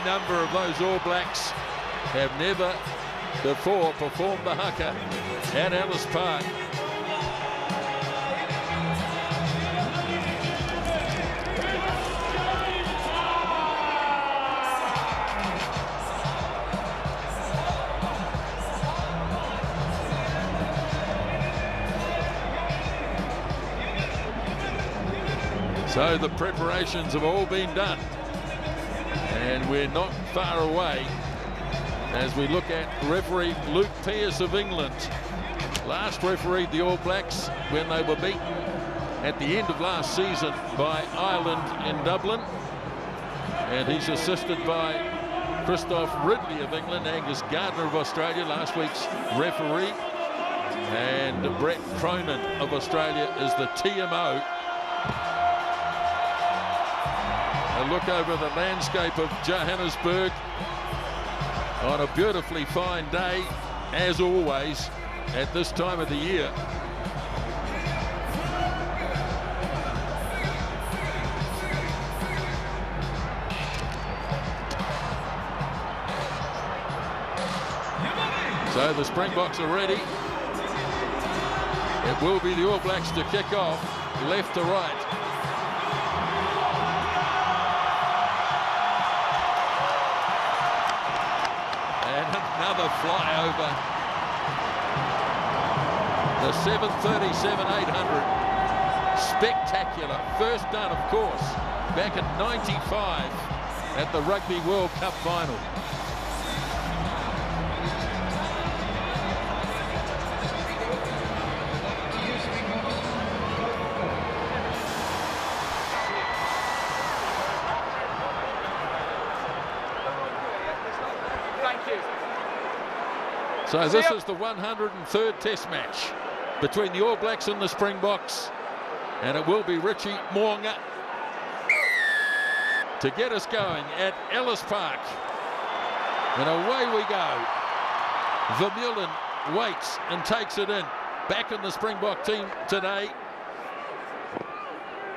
number of those All Blacks have never before performed the haka at Ellis Park. So the preparations have all been done, and we're not far away as we look at referee Luke Pearce of England. Last refereed the All Blacks when they were beaten at the end of last season by Ireland in Dublin, and he's assisted by Christoph Ridley of England, Angus Gardner of Australia, last week's referee, and Brett Cronin of Australia is the TMO. A look over the landscape of Johannesburg on a beautifully fine day, as always, at this time of the year. So the Springboks are ready. It will be the All Blacks to kick off, left to right. Another flyover. The 737-800. Spectacular. First done, of course, back in '95 at the Rugby World Cup final. So this is the 103rd Test match between the All Blacks and the Springboks, and it will be Richie Mo'unga to get us going at Ellis Park. And away we go. Vermeulen waits and takes it in. Back in the Springbok team today,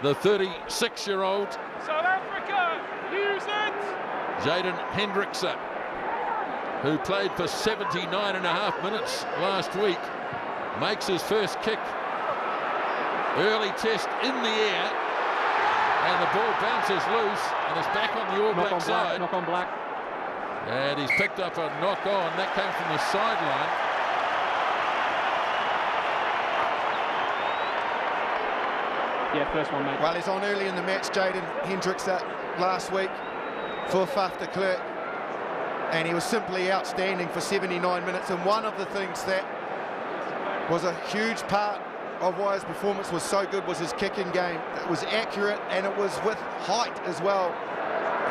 the 36-year-old South Africa, use it! Jaden Hendrickse, who played for 79.5 minutes last week, makes his first kick. Early test in the air, and the ball bounces loose, and it's back on the All Black side. Knock on Black. And he's picked up a knock on. That came from the sideline. Yeah, first one, mate. Well, he's on early in the match, Jaden Hendrickse, last week for Faf de Klerk. And he was simply outstanding for 79 minutes. And one of the things that was a huge part of why his performance was so good was his kicking game. It was accurate, and it was with height as well.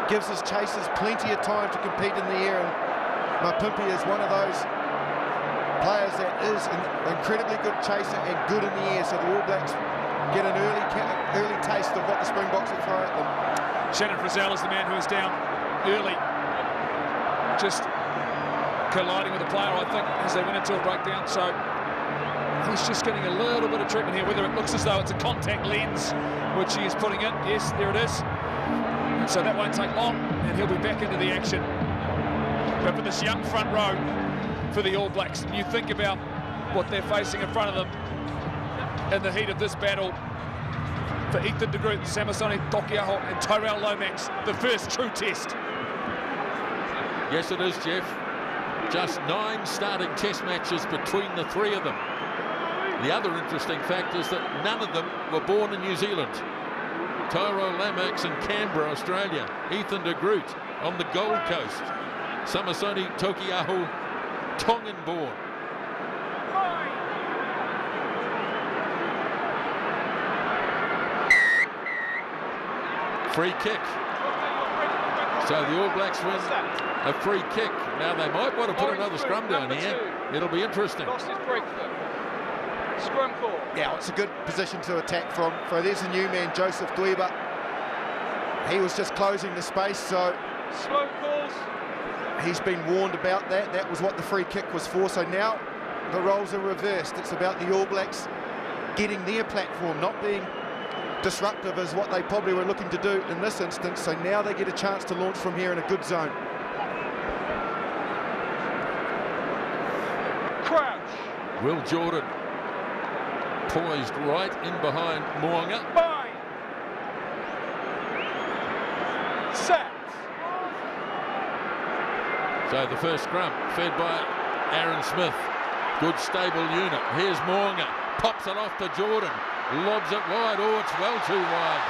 It gives his chasers plenty of time to compete in the air. And Mapimpi is one of those players that is an incredibly good chaser and good in the air. So the All Blacks get an early taste of what the Springboks will throw at them. Shannon Frizzell is the man who is down early, just colliding with the player, I think, as they went into a breakdown. So he's just getting a little bit of treatment here, whether it looks as though it's a contact lens which he is putting in. Yes, there it is. And so that won't take long, and he'll be back into the action. But for this young front row for the All Blacks, you think about what they're facing in front of them in the heat of this battle. For Ethan de Groot, Samisoni Taukei'aho and Tyrell Lomax, the first true test. Yes, it is, Jeff. Just 9 starting test matches between the three of them. The other interesting fact is that none of them were born in New Zealand. Tyrell Lomax in Canberra, Australia. Ethan de Groot on the Gold Coast. Samisoni Taukei'aho, Tongan born. Free kick. So the All Blacks win a free kick. Now they might want to put another scrum down here. It'll be interesting. Scrum call. Yeah, it's a good position to attack from. So there's a new man, Joseph Dweeba. He was just closing the space, so Slow calls. he's been warned about that. That was what the free kick was for. So now the roles are reversed. It's about the All Blacks getting their platform, not being disruptive as what they probably were looking to do in this instance. So now they get a chance to launch from here in a good zone. Will Jordan poised right in behind Mo'unga. Bye. Set. So the first scrum fed by Aaron Smith. Good stable unit. Here's Mo'unga. Pops it off to Jordan. Lobs it wide. Oh, it's well too wide.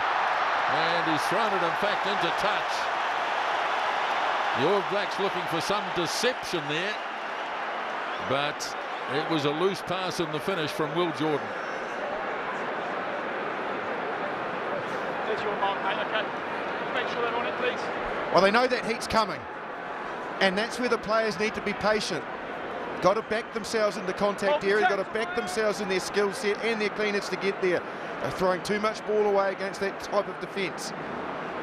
And he's thrown it, in fact, into touch. The All Blacks looking for some deception there. But it was a loose pass in the finish from Will Jordan. There's your mark, mate. Okay. Make sure they're on it, please. Well, they know that heat's coming. And that's where the players need to be patient. Got to back themselves in the contact area, got to back themselves in their skill set and their clearance to get there. They're throwing too much ball away against that type of defence.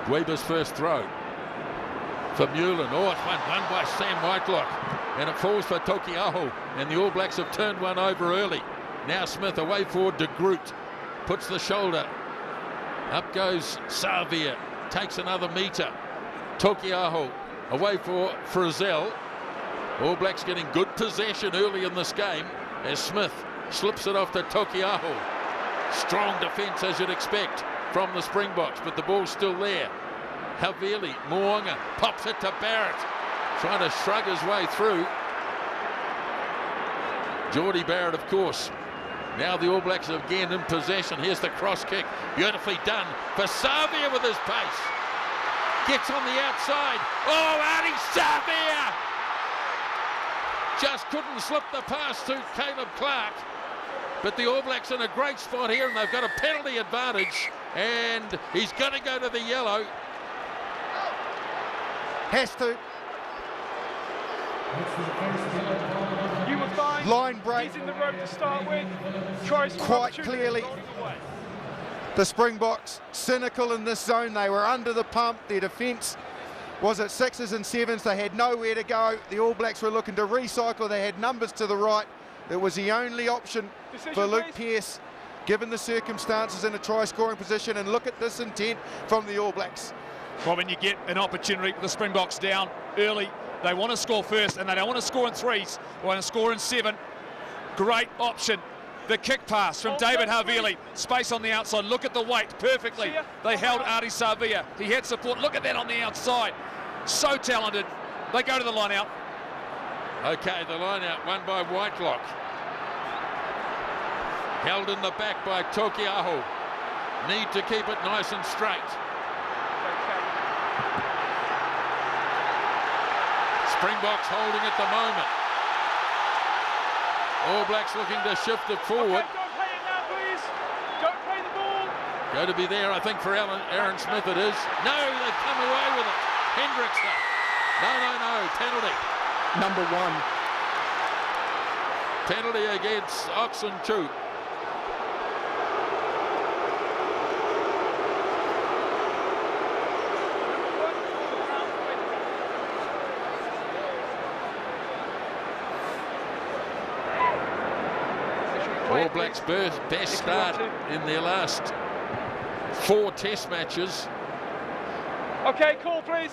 Weber's first throw for Mullen. Oh, it's won by Sam Whitelock. And it falls for Tokiaho. And the All Blacks have turned one over early. Now Smith away forward to Groot. Puts the shoulder. Up goes Savia. Takes another metre. Tokiaho away for Frizzell. All Blacks getting good possession early in this game as Smith slips it off to Tokiaho. Strong defence, as you'd expect, from the Springboks, but the ball's still there. Havili, Mo'unga pops it to Barrett, trying to shrug his way through. Geordie Barrett, of course. Now the All Blacks again in possession. Here's the cross kick, beautifully done for Savia with his pace. Gets on the outside. Oh, Artie Savia! Just couldn't slip the pass to Caleb Clark. But the All Blacks in a great spot here, and they've got a penalty advantage. And he's going to go to the yellow. Has to. You were fine. Line break. He's in the rope to start with. Tries Quite clearly. The Springboks cynical in this zone. They were under the pump. Their defence was at 6s and 7s. They had nowhere to go. The All Blacks were looking to recycle. They had numbers to the right. It was the only option for Luke Pearce, given the circumstances in a try-scoring position. And look at this intent from the All Blacks. Well, when you get an opportunity with the Springboks down early, they want to score first, and they don't want to score in 3s. They want to score in 7. Great option. The kick pass from David Havili. Space on the outside. Look at the weight perfectly. They held Artie Savia. He had support. Look at that on the outside. So talented. They go to the line out. Okay, the line out won by Whitelock. Held in the back by Tokiaho. Need to keep it nice and straight. Springboks holding at the moment. All Blacks looking to shift it forward. Okay, don't play it now, please. Don't play the ball. Going to be there, I think, for Aaron Smith it is. No, they've come away with it. Hendrickson. No. Penalty. Number 1. Penalty against Oxenchu. All Blacks' best start in their last 4 test matches. Okay, call, please.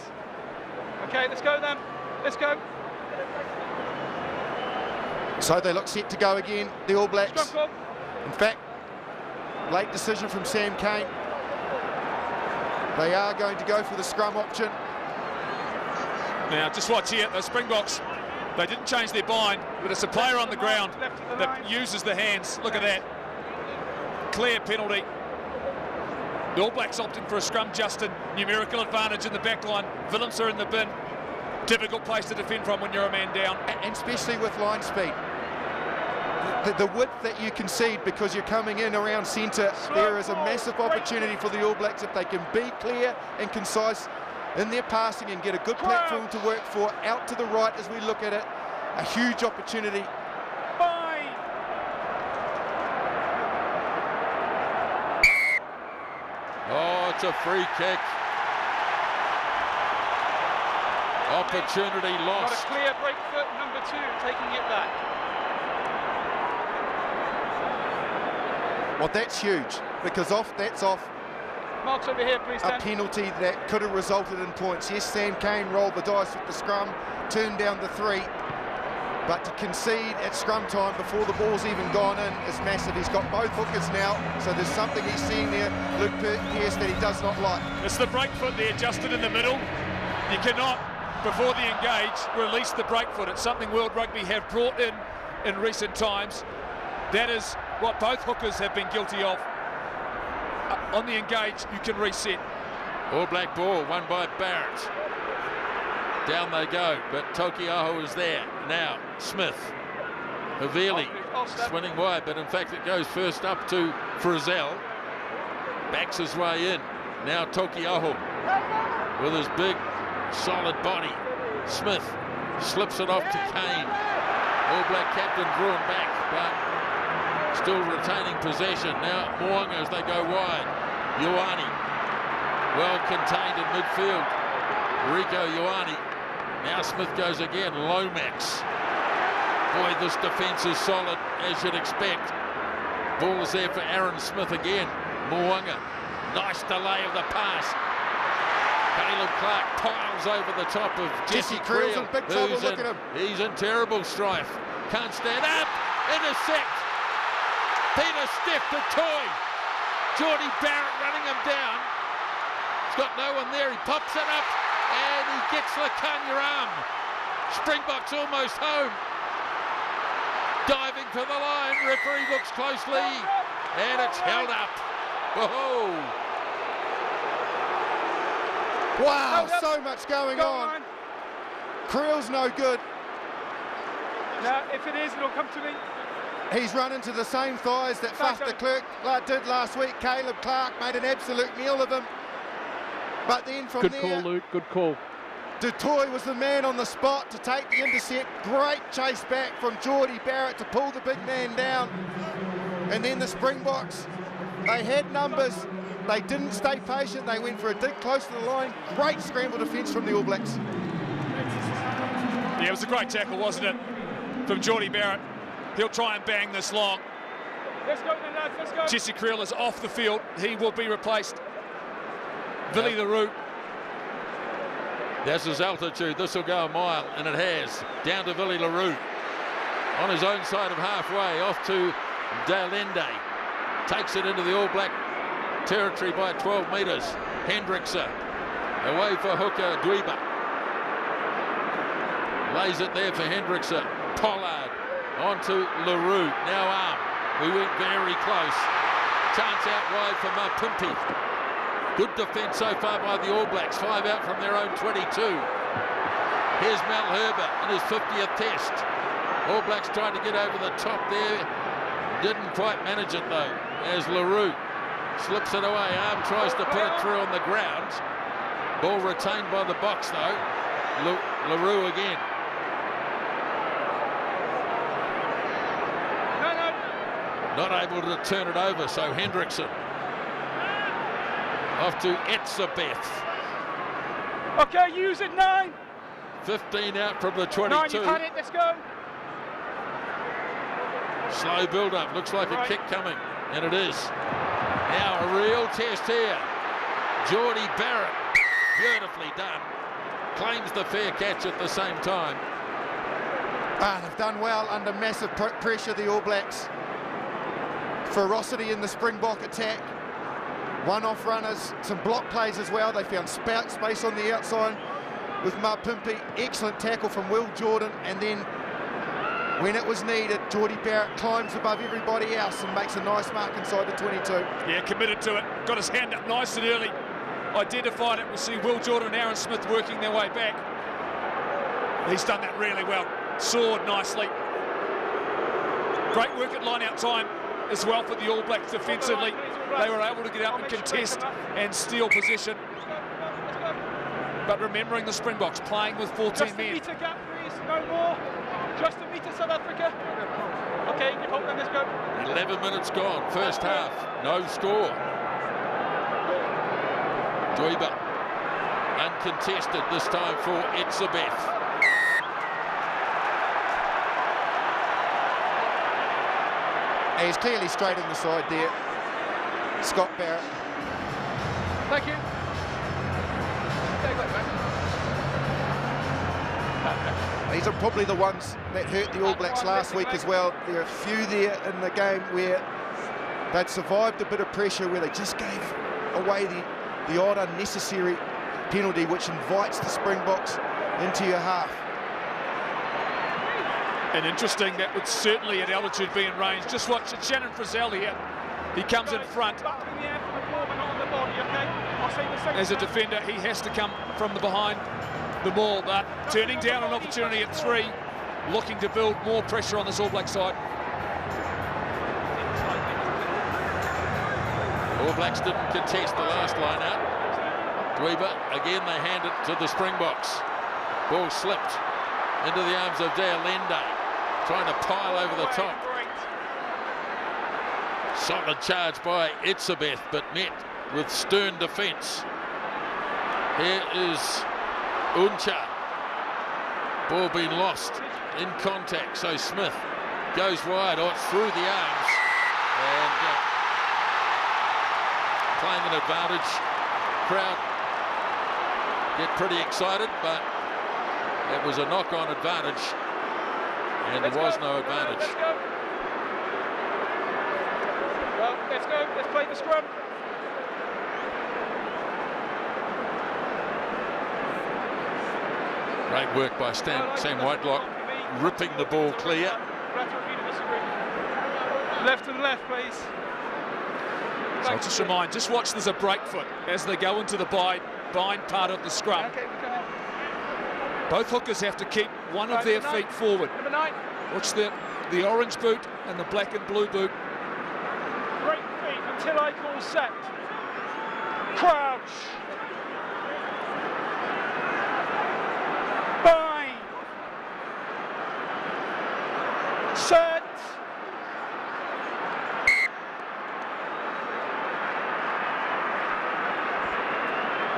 Okay, let's go then. Let's go. So they look set to go again, the All Blacks. Scrum call. In fact, late decision from Sam Cane. They are going to go for the scrum option. Now, just watch here. The Springboks, they didn't change their bind, but it's a player on the ground that uses the hands. Look at that. Clear penalty. The All Blacks opting for a scrum, Justin. Numerical advantage in the back line. Willems are in the bin. Difficult place to defend from when you're a man down. And especially with line speed. The width that you concede because you're coming in around centre, there is a massive opportunity for the All Blacks if they can be clear and concise in their passing and get a good platform to work for. Out to the right as we look at it, a huge opportunity. Fine. Oh, it's a free kick. Opportunity lost. Got a clear break foot, number 2, taking it back. Well, that's huge because that's off Marks over here, please, a Dan. penalty that could have resulted in points. Yes, Sam Cane rolled the dice with the scrum, turned down the 3, But to concede at scrum time before the ball's even gone in is massive. He's got both hookers now, so there's something he's seeing there, Luke Pearce, that he does not like. It's the break foot there, adjusted in the middle. You cannot, before the engage, release the break foot. It's something World Rugby have brought in recent times. That is what both hookers have been guilty of. On the engage, you can reset. All Black ball, won by Barrett. Down they go, but Tokiaho is there. Now, Smith. Havili, swinging wide, but in fact it goes first up to Frizzell. Backs his way in. Now Tokiaho with his big, solid body. Smith slips it off to Kane. All Black captain drawn back, but still retaining possession. Now Mo'unga as they go wide. Ioane, well contained in midfield. Rieko Ioane. Now Smith goes again. Lomax. Boy, this defence is solid, as you'd expect. Ball is there for Aaron Smith again. Mo'unga. Nice delay of the pass. Caleb Clark piles over the top of Jesse Creel. In big trouble, look at him. He's in terrible strife. Can't stand up. Intercept. Peter Steph to Toy. Geordie Barrett running him down. He's got no one there. He pops it up and he gets Lakanya arm. Springboks almost home. Diving for the line. Referee looks closely and it's held up. Whoa. Wow, so much going on. Creel's no good. Now, if it is, it'll come to me. He's run into the same thighs that Faf de Klerk did last week. Caleb Clark made an absolute meal of him. But then from there... Good call, Luke, good call. Du Toit was the man on the spot to take the intercept. Great chase back from Geordie Barrett to pull the big man down. And then the Springboks, they had numbers. They didn't stay patient. They went for a dig close to the line. Great scramble defence from the All Blacks. Yeah, it was a great tackle, wasn't it, from Geordie Barrett. He'll try and bang this long. Let's go then, lads, let's go. Jesse Creel is off the field. He will be replaced. Billy LaRue. That's his altitude. This will go a mile, and it has. Down to Billy LaRue. On his own side of halfway, off to Dalende. Takes it into the All Black territory by 12 metres. Hendrickson away for hooker Dweeba. Lays it there for Hendrickson. Pollard onto LaRue. Now arm. We went very close. Chance out wide for Mapimpi. Good defence so far by the All Blacks. 5 out from their own 22. Here's Mal Herbert in his 50th test. All Blacks tried to get over the top there. Didn't quite manage it though, as LaRue slips it away. Arm tries to put it through on the ground. Ball retained by the box though. LaRue again. Not able to turn it over, so Hendrickson off to Etzebeth. Okay, use it, 9. 15 out from the 22. 9, you've had it, let's go. Slow build-up, looks like a kick coming, and it is. Now a real test here. Geordie Barrett, beautifully done. Claims the fair catch at the same time. They've done well under massive pressure, the All Blacks. Ferocity in the Springbok attack. One-off runners, some block plays as well. They found space on the outside with Mapimpi. Excellent tackle from Will Jordan, and then when it was needed, Geordie Barrett climbs above everybody else and makes a nice mark inside the 22. Yeah, committed to it. Got his hand up nice and early. Identified it. We see Will Jordan and Aaron Smith working their way back. He's done that really well. Soared nicely. Great work at line-out time as well for the All Blacks defensively. They were able to get up and contest and steal possession. But remembering the Springboks playing with 14 Just men. a metre gap, please, no more. Just a metre, South Africa. Okay, keep holding, let's go. 11 minutes gone, first half, no score. Dweeba, uncontested this time for Etzebeth. He's clearly straight in the side there. Scott Barrett. Thank you. These are probably the ones that hurt the All Blacks last week as well. There are a few there in the game where they'd survived a bit of pressure, where they just gave away the odd unnecessary penalty, which invites the Springboks into your half. And interesting, that would certainly at altitude be in range. Just watch it, Shannon Frizzell here. He comes in front. As a defender, he has to come from the behind the ball, but turning down an opportunity at 3, looking to build more pressure on this All Black side. All Blacks didn't contest the last line out. Dweeber, again they hand it to the Springboks. Ball slipped into the arms of Dealende, trying to pile over the top. Solid charge by Etzebeth, but met with stern defence. Here is Uncha. Ball being lost in contact, so Smith goes wide, or it's through the arms, and playing an advantage. Crowd get pretty excited, but it was a knock-on advantage, and there was no advantage. Well, let's go. Let's play the scrum. Great work by Sam Whitelock, ripping the ball clear. Left to the left, please. So just remind, just watch, there's a break foot as they go into the bind part of the scrum. Okay, both hookers have to keep one of their feet forward. Number 9. Watch the orange boot and the black and blue boot. Break feet until I call set. Crouch. Bind. Set.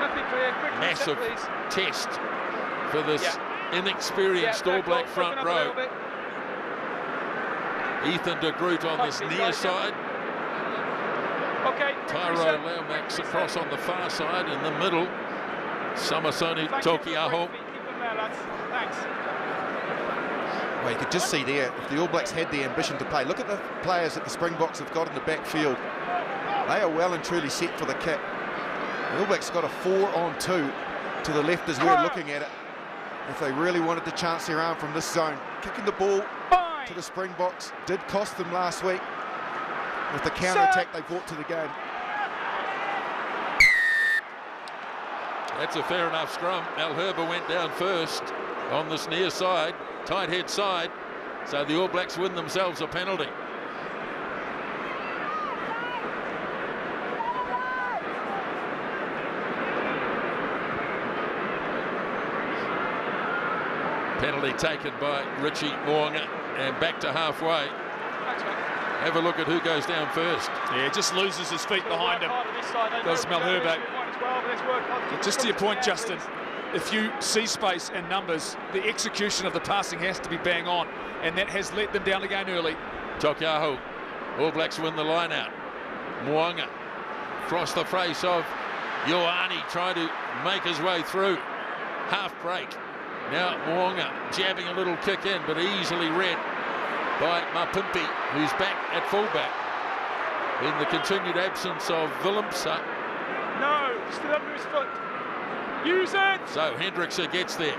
Nothing clear. Quick Massive reset, please. test for this inexperienced All Black front row. Ethan de Groot on this near side. Okay. Tyro Laumax across on the far side. In the middle, Samasoni Tokiaho. Keep them there, lads. Thanks. Well, you could just see there, if the All Blacks had the ambition to play, look at the players that the Springboks have got in the backfield. They are well and truly set for the kick. The All Blacks got a 4-on-2 to the left as we're looking at it. If they really wanted to chance their arm from this zone, kicking the ball to the Springboks did cost them last week with the counter-attack they brought to the game. That's a fair enough scrum. Malherbe went down first on this near side, tight head side, so the All Blacks win themselves a penalty. Penalty taken by Richie Mo'unga, and back to halfway. Have a look at who goes down first. Yeah, just loses his feet behind him. Does Malherbe. Just to your point, Justin, if you see space and numbers, the execution of the passing has to be bang on, and that has let them down again early. Tokiaho, All Blacks win the line out. Mo'unga across the face of Ioane, trying to make his way through. Half break. Now Mo'unga jabbing a little kick in, but easily read by Mapimpi, who's back at fullback. In the continued absence of Willemse. No, still under his foot. Use it! So Hendrickse gets there.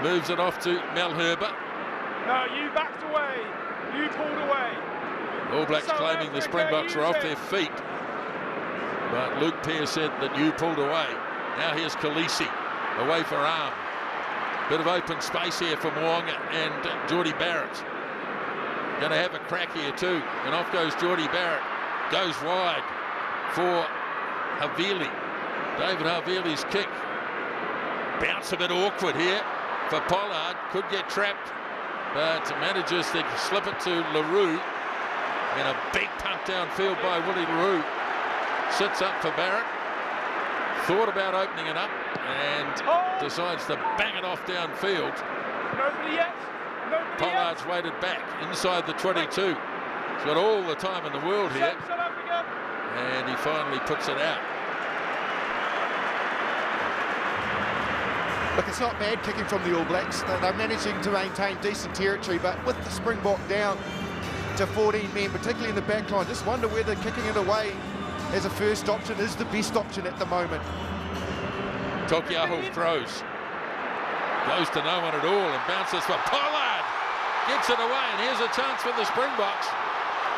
Moves it off to Malherbe. No, you backed away. You pulled away. All Blacks South claiming the Africa, Springboks are off use their it. feet. But Luke Pearce said that you pulled away. Now here's Khaleesi, away for arm. Bit of open space here for Mo'unga and Geordie Barrett. Going to have a crack here too. And off goes Geordie Barrett. Goes wide for Havili. David Havili's kick. Bounce a bit awkward here for Pollard. Could get trapped, but manages to slip it to LaRue. And a big punt downfield by Willie LaRue. Sits up for Barrett. Thought about opening it up and decides to bang it off downfield. Nobody yet. Nobody Pollard's yet. waited back inside the 22. He's got all the time in the world here. South Africa. And he finally puts it out. Look, it's not bad kicking from the All Blacks. They're managing to maintain decent territory, but with the Springbok down to 14 men, particularly in the back line, just wonder whether kicking it away as a first option is the best option at the moment. Tokiaho throws. Goes to no one at all and bounces for Pollard. Gets it away, and here's a chance for the Springboks.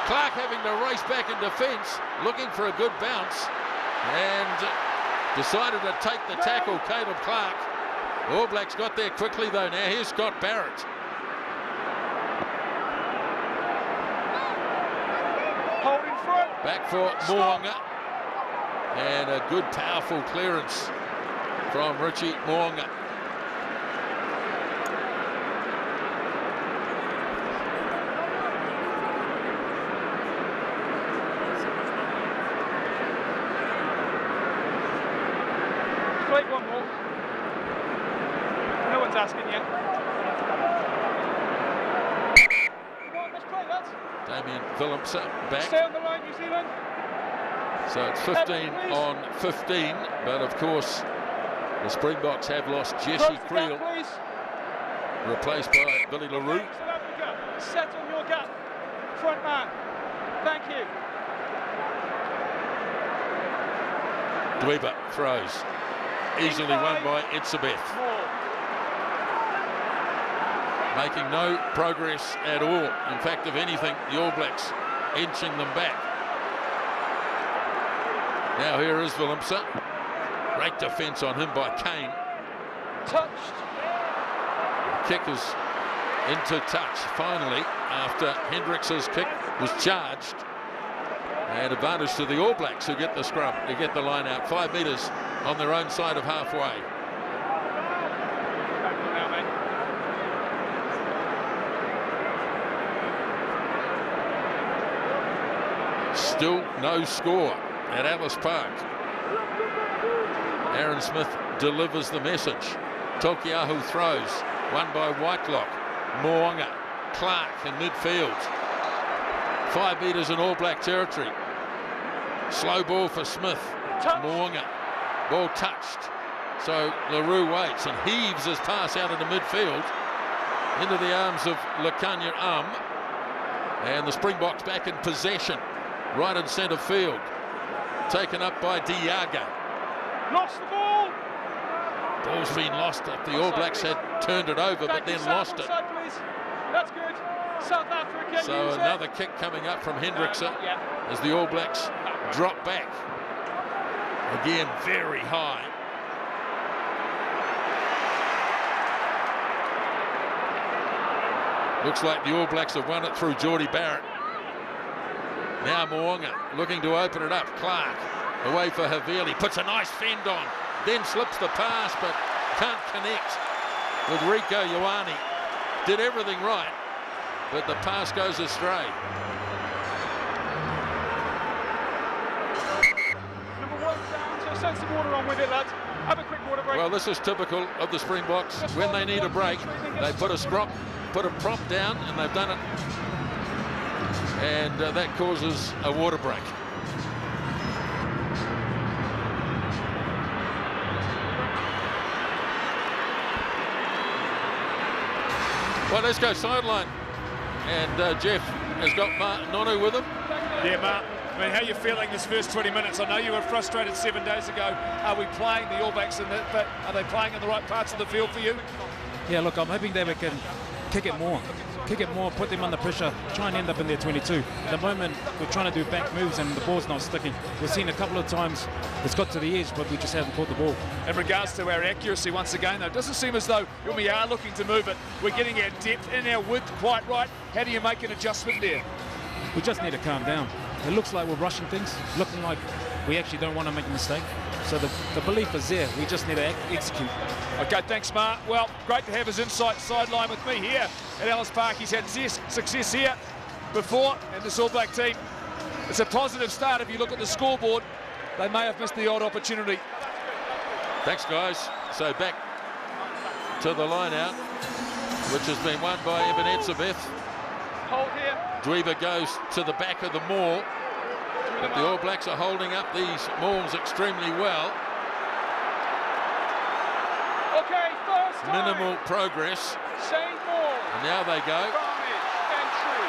Clark having to race back in defence, looking for a good bounce, and decided to take the tackle, Caleb Clark. All Blacks got there quickly though. Now here's Scott Barrett. Hold in front. Back for Mo'unga. And a good powerful clearance from Richie Mo'unga. Play one more. No one's asking yet. Come on, let's play that. Damien Willemse back. Stay on the line, New Zealand. So it's 15 on 15, but of course the Springboks have lost Jesse Creel, replaced by Billy LaRue. South Africa, set on your gap. Front man. Thank you. Dweeba throws. Easily won by Itzebeth. Making no progress at all. In fact, if anything, the All Blacks inching them back. Now here is Willemse. Great defence on him by Kane. Touched. Kick is into touch finally after Hendricks' kick was charged. And advantage to the All Blacks who get the scrum, who get the line out. 5 metres on their own side of halfway. Still no score at Ellis Park. Aaron Smith delivers the message. Tokiaho throws, won by Whitelock. Mo'unga, Clark in midfield. 5 metres in All Black territory. Slow ball for Smith. Mo'unga, ball touched. So LaRue waits and heaves his pass out into midfield into the arms of Lekanya and the Springboks back in possession. Right in centre field. Taken up by Diaga. Lost the ball. Ball's been lost. The All Blacks had turned it over, but then lost it. That's good. South Africa. So another kick coming up from Hendricks as the All Blacks drop back. Again, very high. Looks like the All Blacks have won it through Geordie Barrett. Now Mo'unga looking to open it up. Clark away for Havili. Puts a nice fend on. Then slips the pass, but can't connect with Rieko Ioane. Did everything right, but the pass goes astray. Number 1 down, so send some water on with it, lads. Have a quick water break. Well, this is typical of the Springboks. When they need a break, they put a prop down, and they've done it. And that causes a water break. Well, let's go sideline. And Jeff has got Mark Nonu with him. Yeah, Mark. I mean, how are you feeling this first 20 minutes? I know you were frustrated 7 days ago. Are we playing the All Blacks in that? But are they playing in the right parts of the field for you? Yeah, look, I'm hoping that we can kick it more, put them under pressure, try and end up in their 22. At the moment, we're trying to do back moves and the ball's not sticking. We've seen a couple of times it's got to the edge, but we just haven't caught the ball. In regards to our accuracy, once again, though, it doesn't seem as though when we are looking to move it, we're getting our depth and our width quite right. How do you make an adjustment there? We just need to calm down. It looks like we're rushing things, looking like we actually don't want to make a mistake. So the belief is there. We just need to execute. Okay, thanks, Mark. Well, great to have his insight sideline with me here at Ellis Park. He's had success here before, and this All Black team, it's a positive start. If you look at the scoreboard, they may have missed the odd opportunity. Thanks, guys. So back to the line-out, which has been won by Evan Etzebeth. Hold here. Dweeba goes to the back of the maul. But the All Blacks are holding up these mauls extremely well. Okay, minimal progress. Same ball. And now they go. Entry.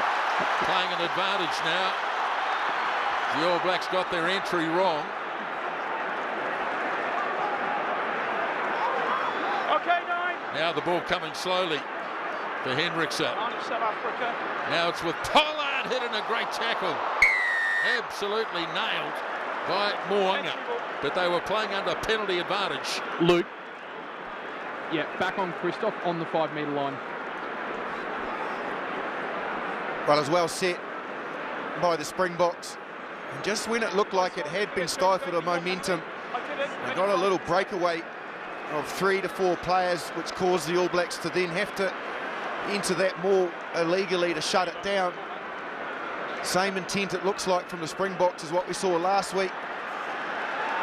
Playing an advantage now. The All Blacks got their entry wrong. Okay, 9. Now the ball coming slowly for Hendrickson. On South Africa. Now it's with Pollard hitting a great tackle. Absolutely nailed by Mo'unga. But they were playing under penalty advantage. Luke. Yeah, back on Christoph on the 5 metre line. Well, as well set by the Springboks. And just when it looked like it had been stifled of momentum, they got a little breakaway of 3 to 4 players, which caused the All Blacks to then have to enter that more illegally to shut it down. Same intent, it looks like, from the Springboks as what we saw last week.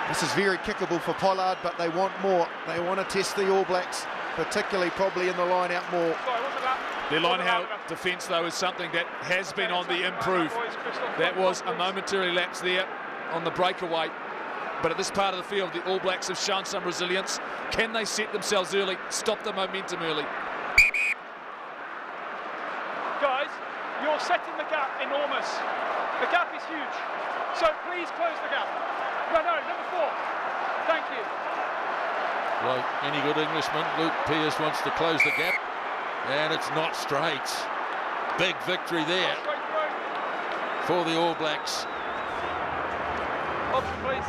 This is very kickable for Pollard, but they want more. They want to test the All Blacks, particularly probably in the line-out more. Their line-out defence, though, is something that has been on the improve. That was a momentary lapse there on the breakaway. But at this part of the field, the All Blacks have shown some resilience. Can they set themselves early, stop the momentum early? Guys, you're setting the gap enormous. The gap is huge. So please close the gap. No, number 4. Thank you. Like any good Englishman, Luke Pearce wants to close the gap. And it's not straight. Big victory there for the All Blacks. Option, please.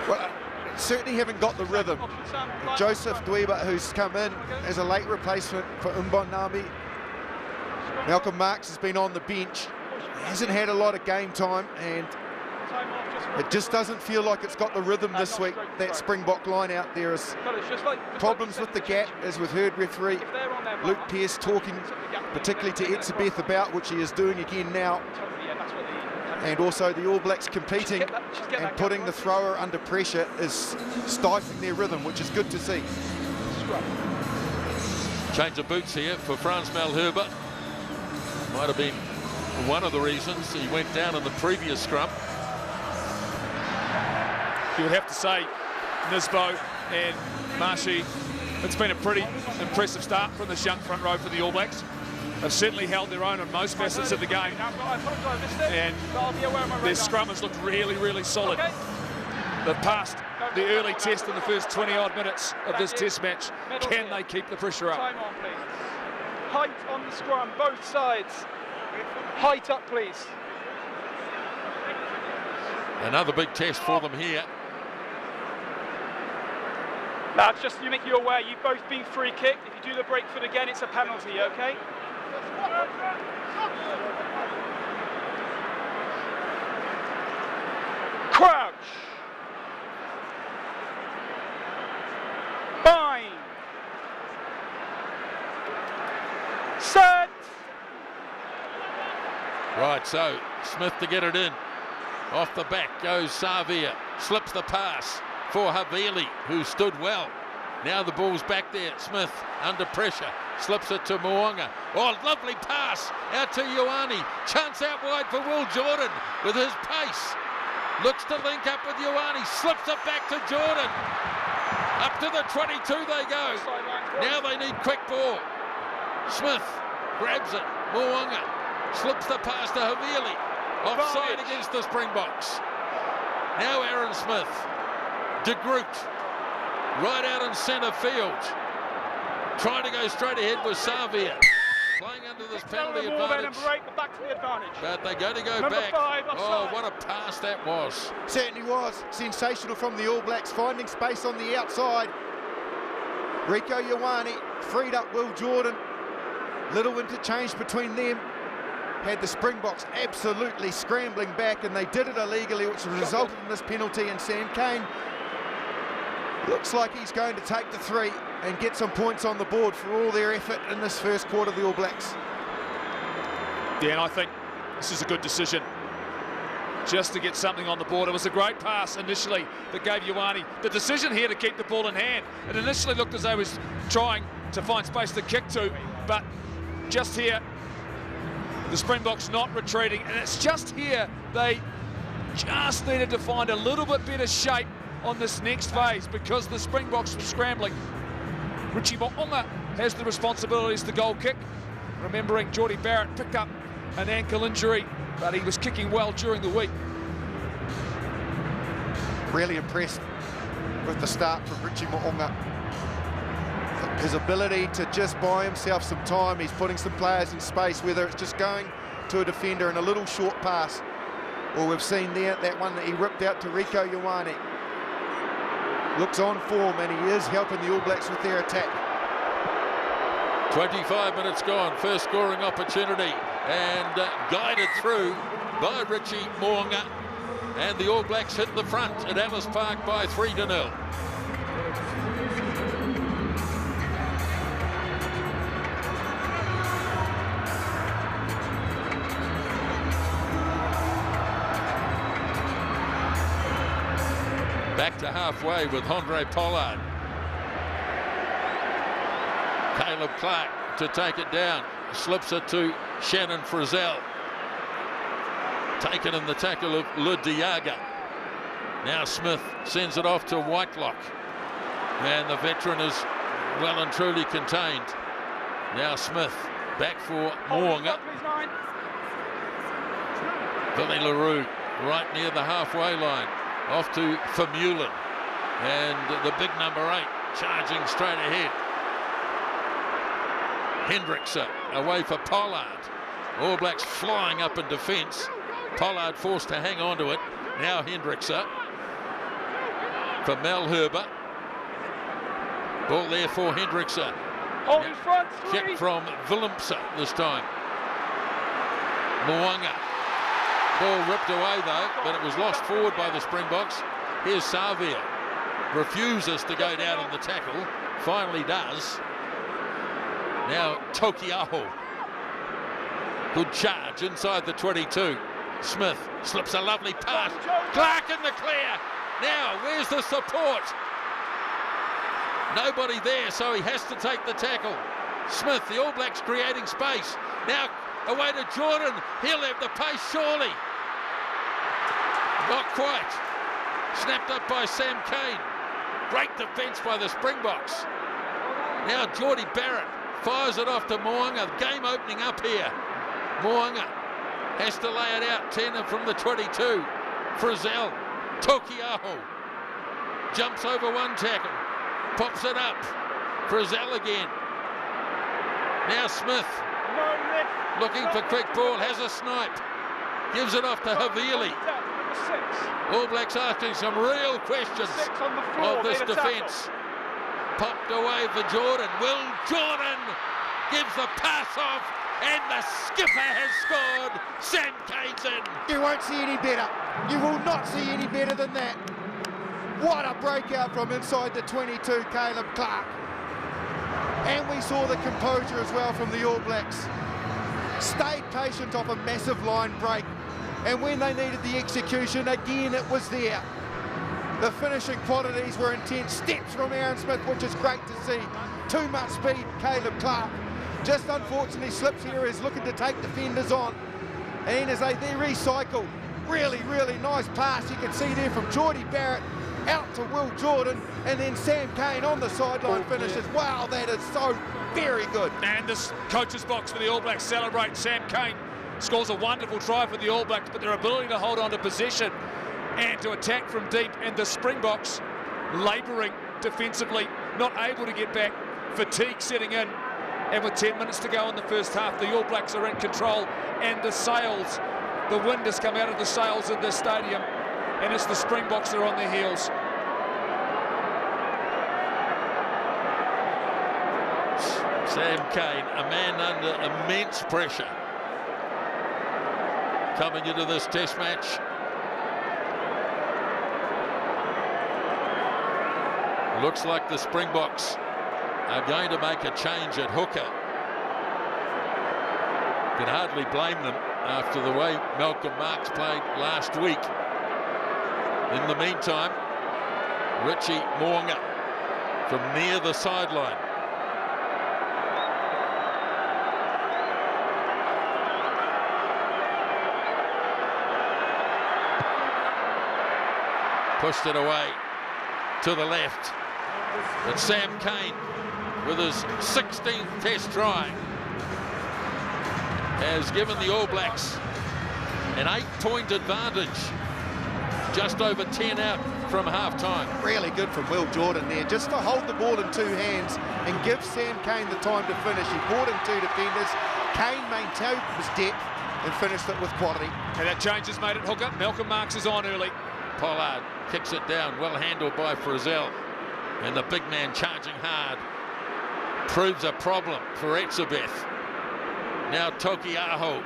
Well, certainly haven't got the rhythm. Joseph Dweeba, who's come in as a late replacement for Mbonambi. Malcolm Marx has been on the bench. He hasn't had a lot of game time, and it just doesn't feel like it's got the rhythm this week. That Springbok line out there is problems with the gap, as we've heard referee Luke Pearce talking particularly to Etzebeth about, which he is doing again now. And also the All Blacks competing and putting the thrower under pressure is stifling their rhythm, which is good to see. Change of boots here for Frans Malherbe. Might have been one of the reasons he went down in the previous scrum. You would have to say Nisbo and Marshy, it's been a pretty impressive start from this young front row for the All Blacks. They've certainly held their own on most facets of the game, and their scrum has looked really, really solid. They've passed the early test in the first 20-odd minutes of this test match. Can they keep the pressure up? Time on, please. Height on the scrum, both sides. Height up, please. Another big test for them here. Lads, just to make you aware, you've both been free kicked. If you do the break foot again, it's a penalty, okay? Crouch. Bind. Set. Right, so Smith to get it in. Off the back goes Savia. Slips the pass for Havili, who stood well. Now the ball's back there. Smith under pressure. Slips it to Mo'unga. Oh, lovely pass out to Ioane. Chance out wide for Will Jordan with his pace. Looks to link up with Ioane. Slips it back to Jordan. Up to the 22 they go. Now they need quick ball. Smith grabs it. Mo'unga slips the pass to Havili. Offside against the Springboks. Now Aaron Smith. De Groot right out in centre field. Trying to go straight ahead with Savia. Playing under this penalty advantage. But they're going to go back. Oh, what a pass that was. Certainly was. Sensational from the All Blacks, finding space on the outside. Rieko Ioane freed up Will Jordan. Little interchange between them. Had the Springboks absolutely scrambling back, and they did it illegally, which resulted in this penalty. And Sam Cane looks like he's going to take the 3 and get some points on the board for all their effort in this first quarter of the All Blacks. Yeah, and I think this is a good decision, just to get something on the board. It was a great pass initially that gave Ioane the decision here to keep the ball in hand. It initially looked as though he was trying to find space to kick to, but just here, the Springboks not retreating, and it's just here they just needed to find a little bit better shape on this next phase because the Springboks were scrambling. Richie Mo'unga has the responsibilities, the goal kick. Remembering Beauden Barrett picked up an ankle injury, but he was kicking well during the week. Really impressed with the start from Richie Mo'unga. His ability to just buy himself some time. He's putting some players in space, whether it's just going to a defender in a little short pass, or we've seen there that one that he ripped out to Rieko Ioane. Looks on form, and he is helping the All Blacks with their attack. 25 minutes gone, first scoring opportunity, and guided through by Richie Mo'unga, and the All Blacks hit the front at Ellis Park by 3-0. Back to halfway with Andre Pollard. Caleb Clark to take it down, slips it to Shannon Frizzell. Taken in the tackle of Le Diaga. Now Smith sends it off to Whitelock, and the veteran is well and truly contained. Now Smith back for Mo'unga. Billy LaRue right near the halfway line. Off to Vermeulen, and the big number 8 charging straight ahead. Hendrickson away for Pollard. All Blacks flying up in defence. Pollard forced to hang on to it. Now Hendrickson for Malherbe. Ball there for Hendrickson. Kick from Willemse this time. Mo'unga. Ball ripped away though, but it was lost forward by the Springboks. Here's Savia. Refuses to go down in the tackle. Finally does. Now Tokiaho. Good charge inside the 22. Smith slips a lovely pass. Clark in the clear. Now, where's the support? Nobody there, so he has to take the tackle. Smith, the All Blacks creating space. Now away to Jordan. He'll have the pace surely. Not quite. Snapped up by Sam Cane. Great defence by the Springboks. Now Beauden Barrett fires it off to Mo'unga. Game opening up here. Mo'unga has to lay it out. 10 from the 22. Frizzell. Tokiaho. Jumps over one tackle. Pops it up. Frizzell again. Now Smith. Looking for quick ball. Has a snipe. Gives it off to Havili. All Blacks asking some real questions of this defence. Popped away for Jordan. Will Jordan gives the pass off, and the skipper has scored. Sam Cane's in. You won't see any better. You will not see any better than that. What a breakout from inside the 22, Caleb Clark. And we saw the composure as well from the All Blacks. Stayed patient off a massive line break. And when they needed the execution, again, it was there. The finishing qualities were intense. Steps from Aaron Smith, which is great to see. Too much speed, Caleb Clark. Just unfortunately slips here, is looking to take defenders on. And as they recycle, really, really nice pass. You can see there from Beauden Barrett out to Will Jordan, and then Sam Cane on the sideline finishes. Wow, that is so very good. And this coach's box for the All Blacks celebrate. Sam Cane scores a wonderful try for the All Blacks, but their ability to hold on to possession and to attack from deep, and the Springboks labouring defensively, not able to get back, fatigue setting in, and with 10 minutes to go in the first half, the All Blacks are in control, and the sails, the wind has come out of the sails in this stadium, and it's the Springboks that are on their heels. Sam Cane, a man under immense pressure, coming into this test match. Looks like the Springboks are going to make a change at hooker. Can hardly blame them after the way Malcolm Marx played last week. In the meantime, Richie Mo'unga from near the sideline. Pushed it away to the left. But Sam Cane with his 16th Test try, has given the All Blacks an 8-point advantage, just over 10 out from half-time. Really good from Will Jordan there, just to hold the ball in 2 hands and give Sam Cane the time to finish. He brought in 2 defenders. Cane maintained his depth and finished it with quality. And that change has made it hooker. Malcolm Marx is on early. Pollard kicks it down, well handled by Frizzell. And the big man charging hard proves a problem for Etzebeth. Now Tokiaho.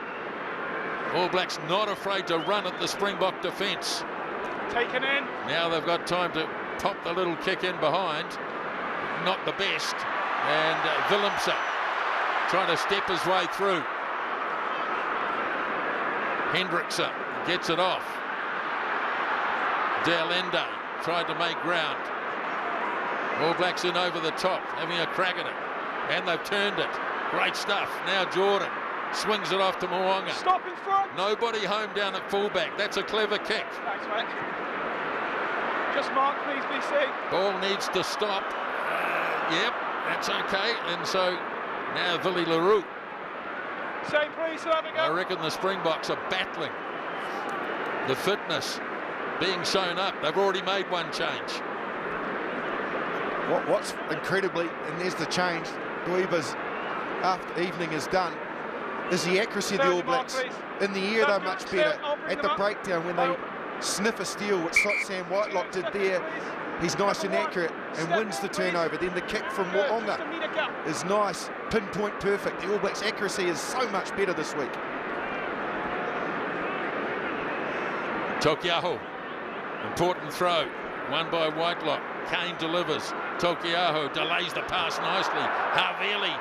All Blacks not afraid to run at the Springbok defence. Taken in. Now they've got time to pop the little kick in behind. Not the best. And Willemse trying to step his way through. Hendrickson gets it off. Delende tried to make ground. All Blacks in over the top, having a crack at it. And they've turned it. Great stuff. Now Jordan swings it off to Mo'unga. Stop in front. Nobody home down at fullback. That's a clever kick. Thanks, mate. Just mark, please, BC. Ball needs to stop. Yep, that's okay. And so now Willie LaRue. Same, please, so have a I go. reckon the Springboks are battling. The fitness being shown up. They've already made one change. What's incredibly, and there's the change, Dweeber's after evening is done, is the accuracy of the All Blacks. In the air, they're much better. At the breakdown, when they sniff a steal, which Sam Whitelock did there, he's nice and accurate and wins the turnover. Then the kick from Mo'unga is nice, pinpoint perfect. The All Blacks' accuracy is so much better this week. Tokiaho, important throw, won by Whitelock. Cane delivers. Tokiaho delays the pass nicely. Havili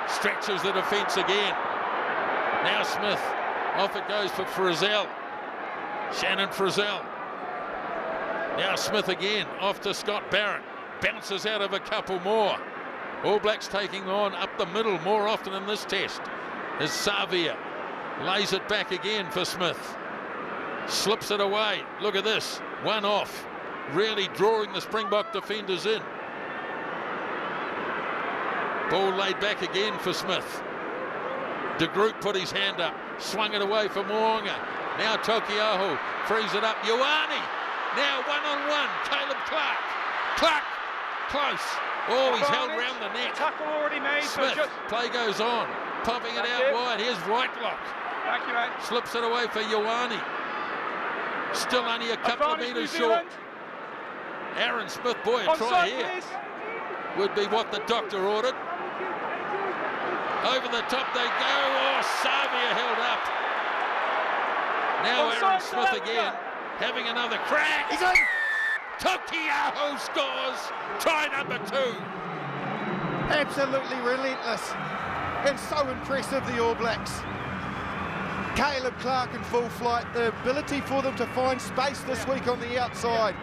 stretches the defence again. Now Smith, off it goes for Frizzell. Shannon Frizzell. Now Smith again, off to Scott Barrett. Bounces out of a couple more. All Blacks taking on up the middle more often in this test. As Savia lays it back again for Smith. Slips it away. Look at this. One off. Really drawing the Springbok defenders in. Ball laid back again for Smith. De Groot put his hand up. Swung it away for Mo'unga. Now Tokiaho frees it up. Ioane. Now one-on-one. Caleb Clark. Clark. Close. Oh, he's held round the neck. Tackle already made. Smith. So Play goes on. Popping it out wide. Here's Whitelock. Thank you, mate. Slips it away for Ioane. Still only a couple of metres short. Aaron Smith, boy, a try here. Please. Would be what the doctor ordered. Over the top they go. Oh, Savia held up. Now Aaron Smith again, having another crack. He's in! Tokiaho scores. Try number 2. Absolutely relentless and so impressive, the All Blacks. Caleb Clark in full flight, the ability for them to find space this week on the outside.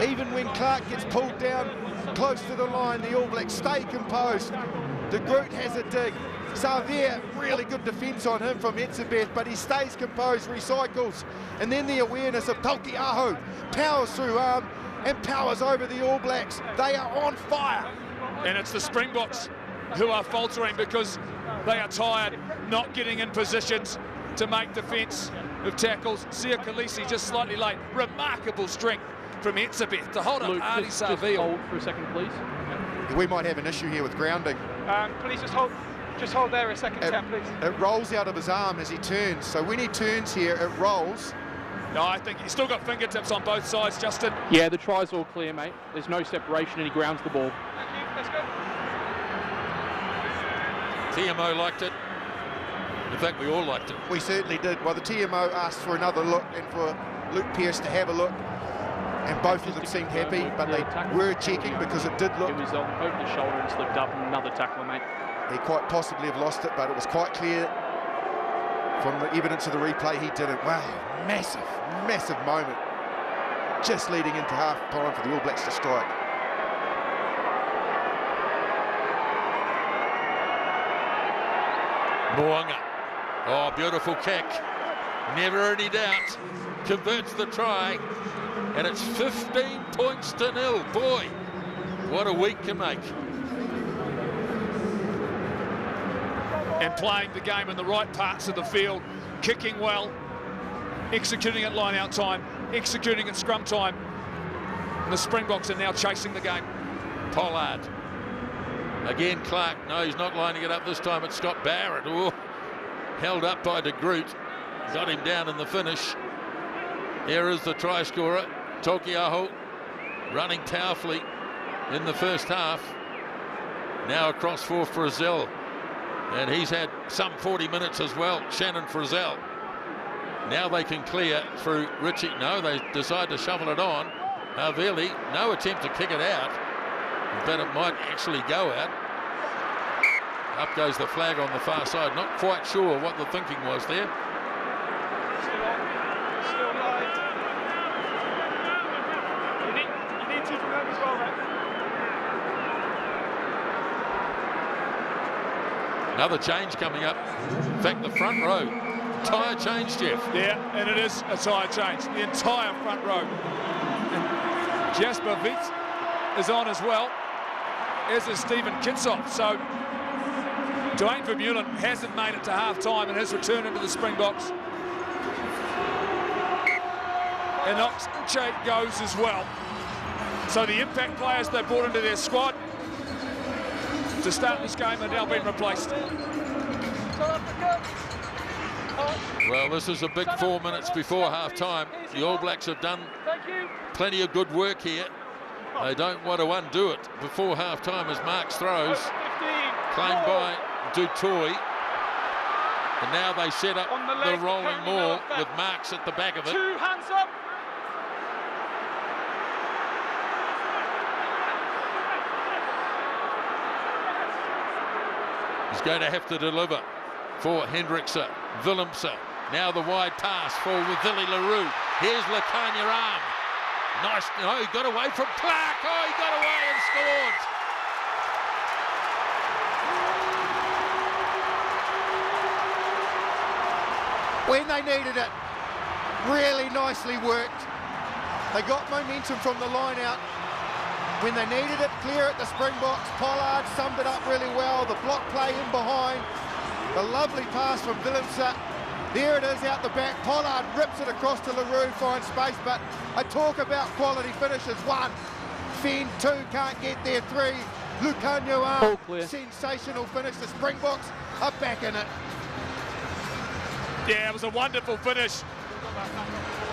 Even when Clark gets pulled down close to the line, the All Blacks stay composed. De Groot has a dig. Xavier, really good defence on him from Etzebeth, but he stays composed, recycles. And then the awareness of Tokiaho powers through arm and powers over the All Blacks. They are on fire. And it's the Springboks who are faltering because they are tired, not getting in positions to make defence of tackles. Sia Khaleesi just slightly late. Remarkable strength from Etzebeth to hold up Artie Saville. Hold for a second, please. We might have an issue here with grounding. Please just hold there a second, Sam, please. It rolls out of his arm as he turns. So when he turns here, it rolls. No, I think he's still got fingertips on both sides, Justin. Yeah, the try's all clear, mate. There's no separation and he grounds the ball. Thank you. Let's go. TMO liked it. In fact, we all liked it. We certainly did. Well, the TMO asked for another look and for Luke Pearce to have a look. And both of them seemed happy, but they were checking because it did look. It was on over the shoulder and slipped up. Another tackler, mate. He quite possibly have lost it, but it was quite clear from the evidence of the replay he didn't. Wow, massive, massive moment. Just leading into half time for the All Blacks to strike. Mo'unga. Oh, beautiful kick. Never any doubt. Converts the try. And it's 15 points to 0. Boy, what a week to make. and playing the game in the right parts of the field, kicking well, executing at line-out time, executing at scrum time. And the Springboks are now chasing the game. Pollard. Again, Clark. No, he's not lining it up this time. It's Scott Barrett. Ooh, held up by De Groot. Got him down in the finish. Here is the try scorer, Tokiaho, running powerfully in the first half. Now across for Frizzell. And he's had some 40 minutes as well, Shannon Frizzell. Now they can clear through Richie. No, they decide to shovel it on. Havili, no attempt to kick it out, but it might actually go out. Up goes the flag on the far side. Not quite sure what the thinking was there. Still live. You need to from them as well, mate. Another change coming up. In fact, the front row. Tyre change, Jeff. Yeah, and it is a tyre change. The entire front row. And Jasper Witt is on as well, as is Stephen Kitsop. So Dwayne Vermeulen hasn't made it to half-time in his return into the Springboks. And Oxche goes as well. So the impact players they brought into their squad to start this game are now being replaced. Well, this is a big 4 minutes before half-time. The All Blacks have done plenty of good work here. They don't want to undo it before half-time as Marks throws. Claimed by Dutoy. And now they set up the rolling maul with Marks at the back of it. 2 hands up. He's going to have to deliver for Hendrickse, Willemse. Now the wide pass for Willie LaRue. Here's Lekanya Arm. Nice. No, he got away from Clark. Oh, he got away and scored. When they needed it, really nicely worked. They got momentum from the line out. When they needed it, clear at the Springboks. Pollard summed it up really well. The block play in behind. The lovely pass from Willemse. There it is out the back. Pollard rips it across to LaRue, finds space, but I talk about quality finishes. 1, Fenn, 2, can't get there. 3, Lukanyo, sensational finish. The Springboks are back in it. Yeah, it was a wonderful finish,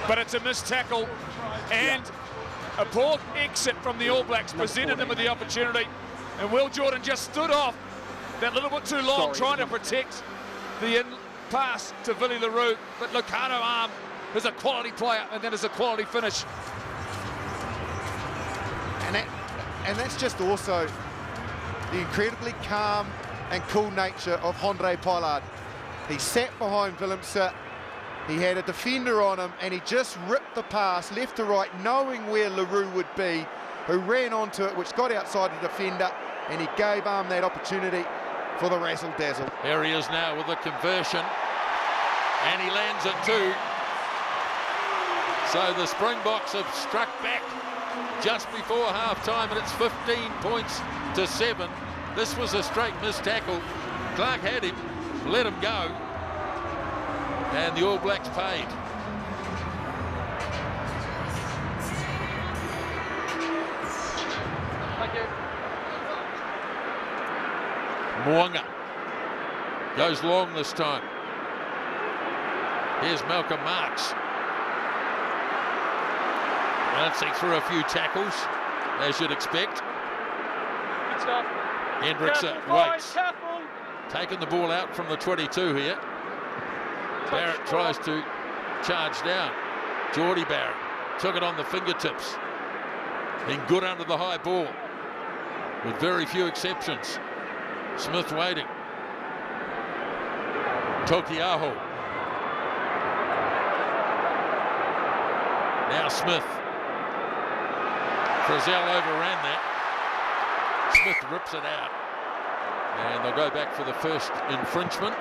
but it's a missed tackle and a poor exit from the All Blacks presented them with the opportunity, and Will Jordan just stood off that little bit too long, trying to protect the pass to Willie LaRue, but Lucano Arm is a quality player, and that is a quality finish. And that's just also the incredibly calm and cool nature of Andre Pollard. He sat behind Willemse, he had a defender on him, and he just ripped the pass left to right, knowing where LaRue would be, who ran onto it, which got outside the defender, and he gave Arm that opportunity for the razzle-dazzle. Here he is now with the conversion, and he lands it too. So the Springboks have struck back just before half-time, and it's 15 points to 7. This was a straight missed tackle. Clark had him, let him go, and the All Blacks paid. Thank you. Moanga goes long this time. Here's Malcolm Marks. He threw a few tackles, as you'd expect. Good stuff. Hendrickse waits. Taking the ball out from the 22 here. Barrett tries to charge down. Geordie Barrett took it on the fingertips. Been good under the high ball, with very few exceptions. Smith waiting. Tokiaho. Now Smith. Frizzell overran that. Smith rips it out. And they'll go back for the first infringement,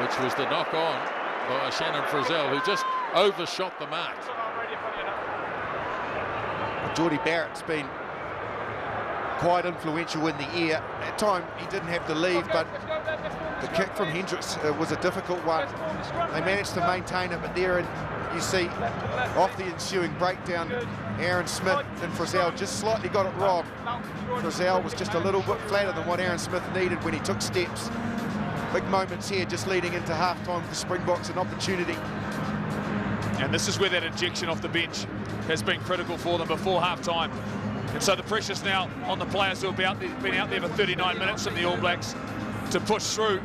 which was the knock on by Shannon Frizzell, who just overshot the mark. Geordie Barrett's been quite influential in the air. At time he didn't have to leave, but The kick from Hendricks was a difficult one. They managed to maintain it, but there you see off the ensuing breakdown, Aaron Smith and Frizzell just slightly got it wrong. Frizzell was just a little bit flatter than what Aaron Smith needed when he took steps. Big moments here just leading into half-time for the Springboks, an opportunity. And this is where that injection off the bench has been critical for them before half-time. And so the pressure's now on the players who have been out there for 39 minutes from the All Blacks to push through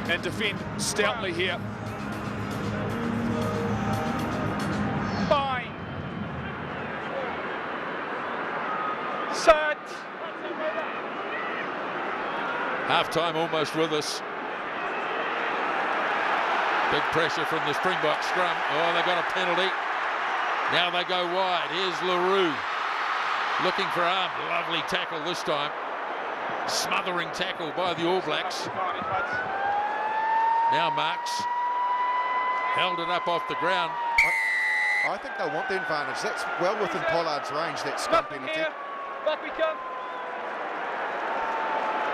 and defend stoutly here. Fine. Set. Half-time almost with us. Big pressure from the Springbok scrum. Oh, they got a penalty. Now they go wide. Here's LaRue looking for arm. Lovely tackle this time. Smothering tackle by the All Blacks. Now Marks held it up off the ground. I think they'll want the advantage. That's well within Pollard's range, that scrum penalty. Back we come.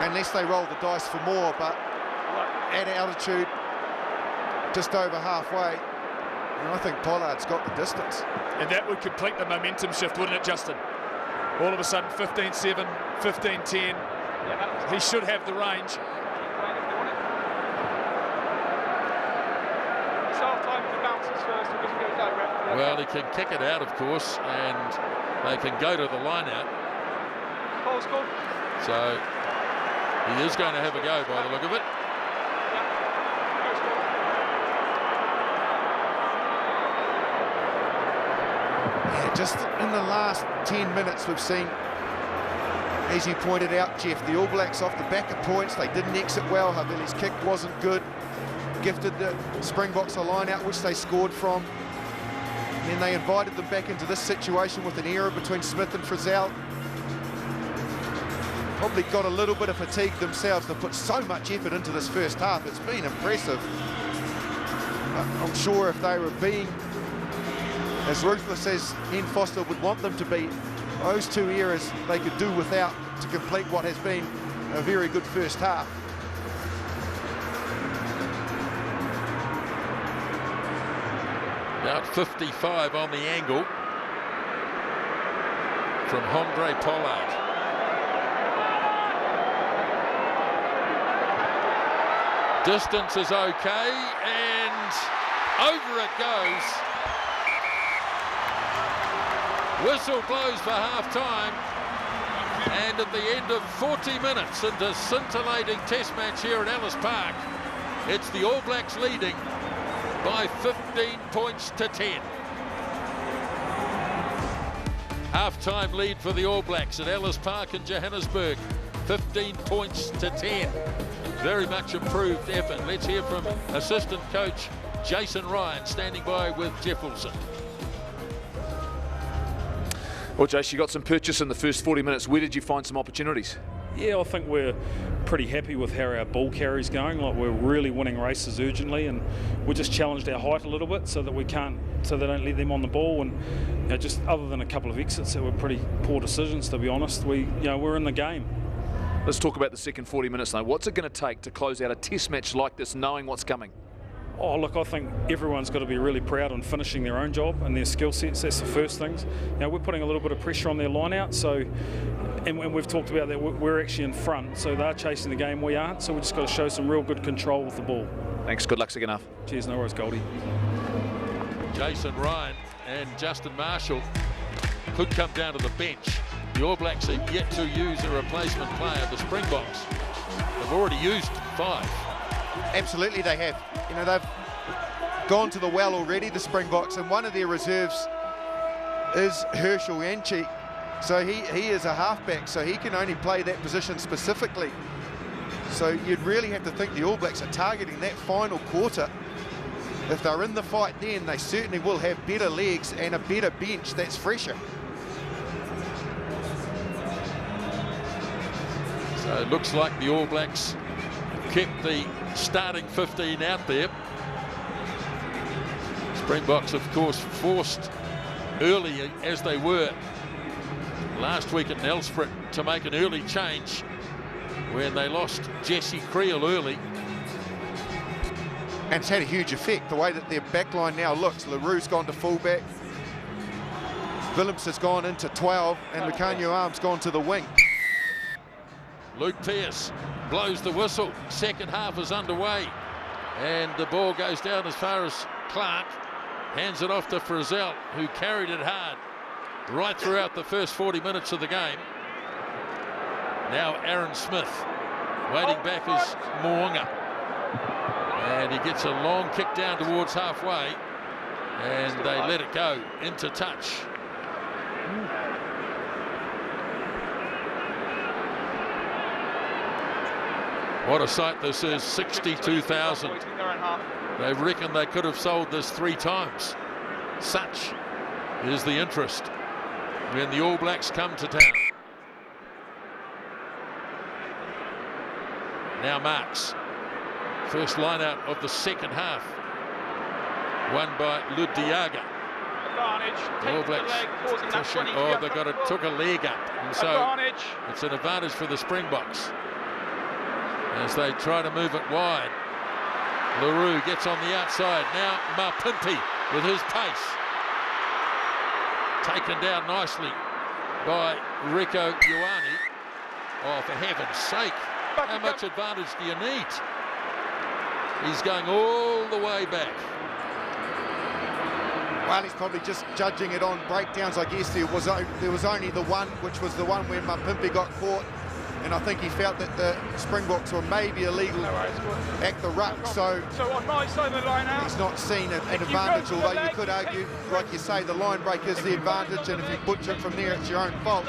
Unless they roll the dice for more, but at altitude, just over halfway, and I think Pollard's got the distance. And that would complete the momentum shift, wouldn't it, Justin? All of a sudden, 15-7, 15-10. He should have the range. Well, he can kick it out, of course, and they can go to the line-out. So he is going to have a go by the look of it. Yeah, just in the last 10 minutes we've seen, as you pointed out, Jeff, the All Blacks off the back of points. They didn't exit well. Havili's kick wasn't good. Gifted the Springboks a line-out, which they scored from. And then they invited them back into this situation with an error between Smith and Frizzell. Probably got a little bit of fatigue themselves. They've put so much effort into this first half. It's been impressive. I'm sure if they were being as ruthless as Ian Foster would want them to be, those two errors they could do without to complete what has been a very good first half. About 55 on the angle from Andre Pollard. Distance is okay, and over it goes. Whistle blows for half-time, and at the end of 40 minutes into scintillating test match here at Ellis Park, it's the All Blacks leading by 15 points to 10. Half-time lead for the All Blacks at Ellis Park in Johannesburg, 15 points to 10. Very much improved effort. Let's hear from assistant coach Jason Ryan, standing by with Jeff Wilson. Well, Jace, you got some purchase in the first 40 minutes. Where did you find some opportunities? Yeah, I think we're pretty happy with how our ball carry's going. Like, we're really winning races urgently, and we just challenged our height a little bit so that we can't, so they don't let them on the ball. And you know, just other than a couple of exits that were pretty poor decisions, to be honest, we're in the game. Let's talk about the second 40 minutes now. What's it going to take to close out a test match like this, knowing what's coming? Oh, look, I think everyone's got to be really proud on finishing their own job and their skill sets. That's the first things. You know, we're putting a little bit of pressure on their line out, so, and we've talked about that, we're actually in front, so they're chasing the game, we aren't, so we've just got to show some real good control with the ball. Thanks, good luck second half. Cheers, no worries, Goldie. Jason Ryan and Justin Marshall could come down to the bench. The All Blacks have yet to use a replacement player, the Springboks. They've already used 5. Absolutely they have. You know, they've gone to the well already, the Springboks, and one of their reserves is Herschel Yanchi. So he is a halfback, so he can only play that position specifically. So you'd really have to think the All Blacks are targeting that final quarter. If they're in the fight then, they certainly will have better legs and a better bench that's fresher. So it looks like the All Blacks kept the starting 15 out there. Springboks, of course, forced early as they were last week at Nelspruit to make an early change when they lost Jesse Creel early. And it's had a huge effect, the way that their backline now looks. LaRue's gone to fullback. Willems has gone into 12, and Rieko Ioane's gone to the wing. Luke Pearce blows the whistle. Second half is underway. And the ball goes down as far as Clark. Hands it off to Frizzell, who carried it hard right throughout the first 40 minutes of the game. Now Aaron Smith. Waiting back is Moonga. And he gets a long kick down towards halfway. And they let it go into touch. What a sight this is, 62,000. They reckon they could have sold this 3 times. Such is the interest when the All Blacks come to town. Now Marks. First line out of the second half. Won by Ludiaga. All Blacks. Took a leg up. And so it's an advantage for the Springboks as they try to move it wide. LaRue gets on the outside. Now Mapimpi with his pace. Taken down nicely by Rieko Ioane. Oh, for heaven's sake. How much advantage do you need? He's going all the way back. Well, he's probably just judging it on breakdowns. I guess there was only the one, which was the one where Mapimpi got caught. And I think he felt that the Springboks were maybe illegal at the ruck, so on my side of the line now, he's not seen an advantage, although you could argue, like you say, the line break is the advantage, and if you butcher it from there, it's your own fault.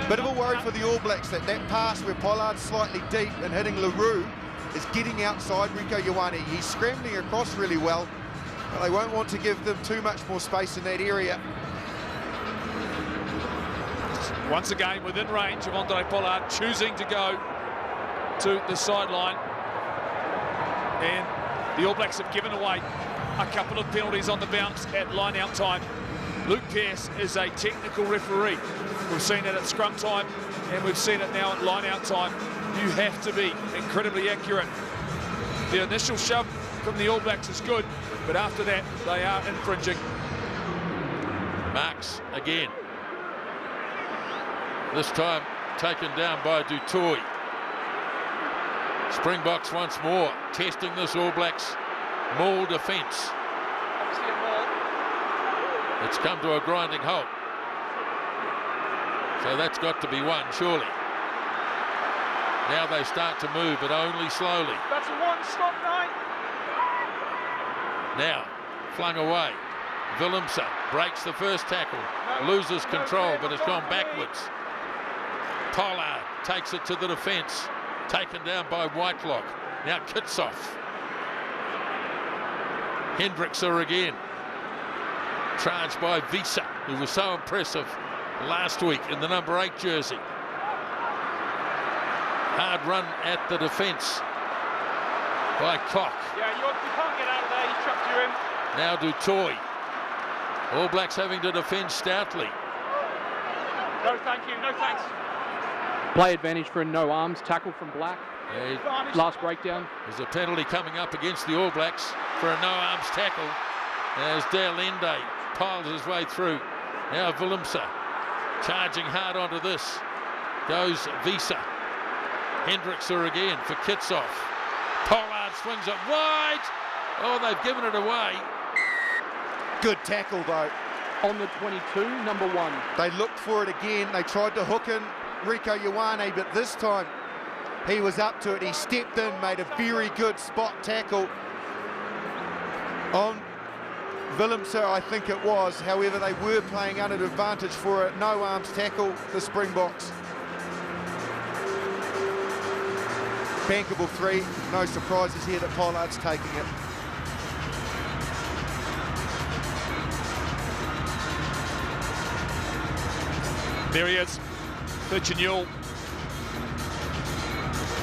Bit of a worry for the All Blacks that pass where Pollard's slightly deep and hitting LaRue is getting outside Rieko Ioane. He's scrambling across really well, but they won't want to give them too much more space in that area. Once again, within range of Andre Pollard, choosing to go to the sideline. And the All Blacks have given away a couple of penalties on the bounce at line-out time. Luke Pearce is a technical referee. We've seen it at scrum time, and we've seen it now at line-out time. You have to be incredibly accurate. The initial shove from the All Blacks is good, but after that, they are infringing. Marks again. This time taken down by Dutoy. Springboks once more testing this All Blacks maul defence. It's come to a grinding halt. So that's got to be one, surely. Now they start to move, but only slowly. That's a one, stop 9. Now, flung away. Willems breaks the first tackle, loses control, but has gone backwards. Pollard takes it to the defence, taken down by Whitelock. Now Kitsoff. Hendrickser again. Charged by Visa, who was so impressive last week in the number 8 jersey. Hard run at the defence by Koch. Yeah, you can't get out of there, he chucked you in. Now Dutoy. All Blacks having to defend stoutly. No, thank you, no thanks. Play advantage for a no arms tackle from Black. Last breakdown. There's a penalty coming up against the All Blacks for a no arms tackle as Dale Ende piles his way through. Now Willems charging hard onto this. Goes Visa. Hendrickser again for Kitsoff. Pollard swings it wide. Oh, they've given it away. Good tackle though. On the 22, number 1. They looked for it again. They tried to hook in Rieko Ioane, but this time he was up to it. He stepped in, made a very good spot tackle on Willems, I think it was. However, they were playing under advantage for a no arms tackle, the Springboks. Bankable 3, no surprises here that Pollard's taking it. There he is, Fichinule,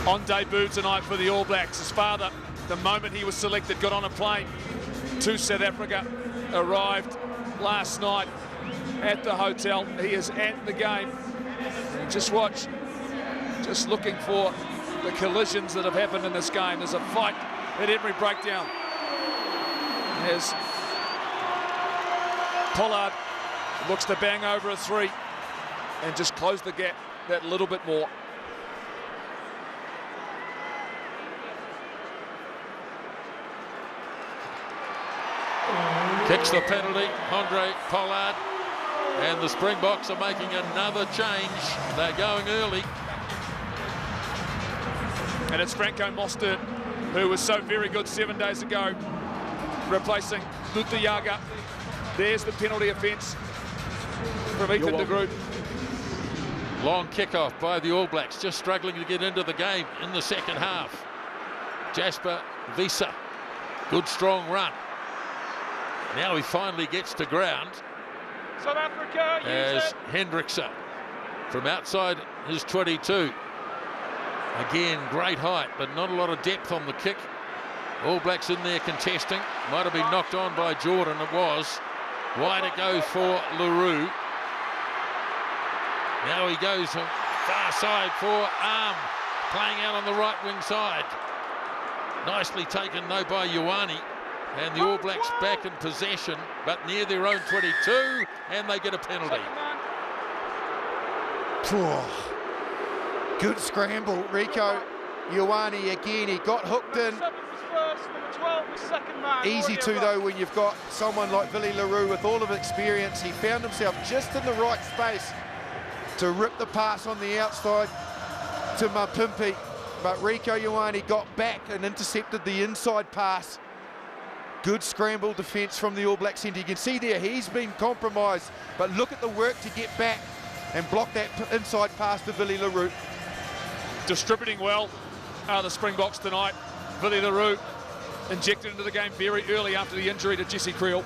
on debut tonight for the All Blacks. His father, the moment he was selected, got on a plane to South Africa, arrived last night at the hotel. He is at the game. And just watch, just looking for the collisions that have happened in this game. There's a fight at every breakdown. as Pollard looks to bang over a 3 and just close the gap that little bit more. Kicks the penalty, Andre Pollard, and the Springboks are making another change. They're going early. And it's Franco Mostert, who was so very good 7 days ago, replacing Lutiaga. There's the penalty offence from Ethan de Groot. Long kickoff by the All Blacks, just struggling to get into the game in the second half. Jasper Wiese, good strong run. Now he finally gets to ground. South Africa, as Hendrickse from outside his 22. Again, great height, but not a lot of depth on the kick. All Blacks in there contesting. Might have been knocked on by Jordan, it was. Wide it goes for Leroux. Now he goes far side for Arm, playing out on the right wing side. Nicely taken though by Ioane. And the All Blacks back in possession, but near their own 22, and they get a penalty. Good scramble, Rieko Ioane again. He got hooked in. Easy to though when you've got someone like Willie Leroux with all of experience. He found himself just in the right space to rip the pass on the outside to Mapimpi, but Rieko Ioane got back and intercepted the inside pass. Good scramble defence from the All Black centre. You can see there he's been compromised, but look at the work to get back and block that inside pass to Willie Leroux. Distributing well are the Springboks tonight. Willie Leroux injected into the game very early after the injury to Jesse Creel.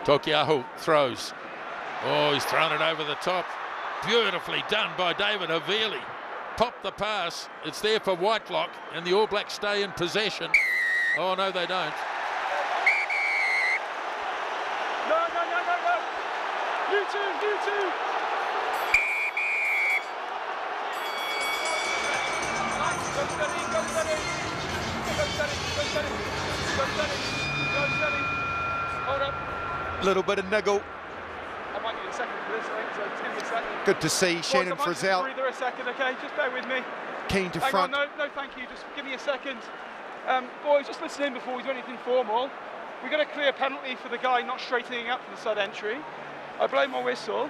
Tokiaho throws. Oh, he's thrown it over the top. Beautifully done by David Havili. Pop the pass, it's there for Whitelock, and the All Blacks stay in possession. Oh no, they don't. No. You two. Go steady. Hold up. Little bit of niggle. I might need a second for this, so just give me a second. Good to see Shannon Frizzell. Breather a second, okay? Just bear with me. Keen to Hang front. on, no, thank you. Just give me a second. Boys, just listen in before we do anything formal. We've got a clear penalty for the guy not straightening up for the side entry. I blow my whistle.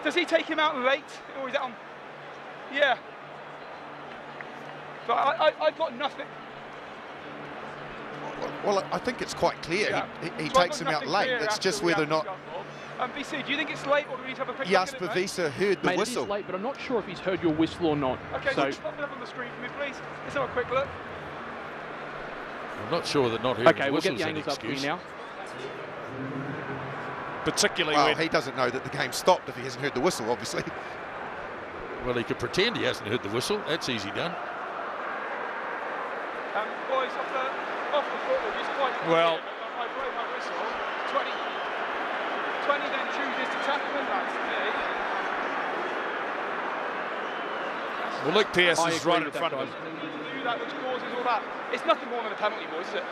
Does he take him out late, or is that on? Yeah. But I've got nothing. Well, I think it's quite clear. Yeah. He So takes him out late. It's just whether or not. BC, do you think it's late, or do we need to have a quick Jasper look at it, Wiese heard the Mate, whistle. it is late, but I'm not sure if he's heard your whistle or not. Okay, so just pop it up on the screen for me, please. Let's have a quick look. I'm not sure that not hearing okay, the we'll get whistle's the an angles up for you excuse. now. Particularly Well, when he doesn't know that the game stopped if he hasn't heard the whistle, obviously. Well, he could pretend he hasn't heard the whistle. That's easy done. Boys, off the foot, just quite Well, I blow my whistle. 20 then chooses to tackle him. That's me. well, Luke Pearce I is agree right in with that, front of guys. him. To do that, which causes all that. It's nothing more than a penalty, boys, is it?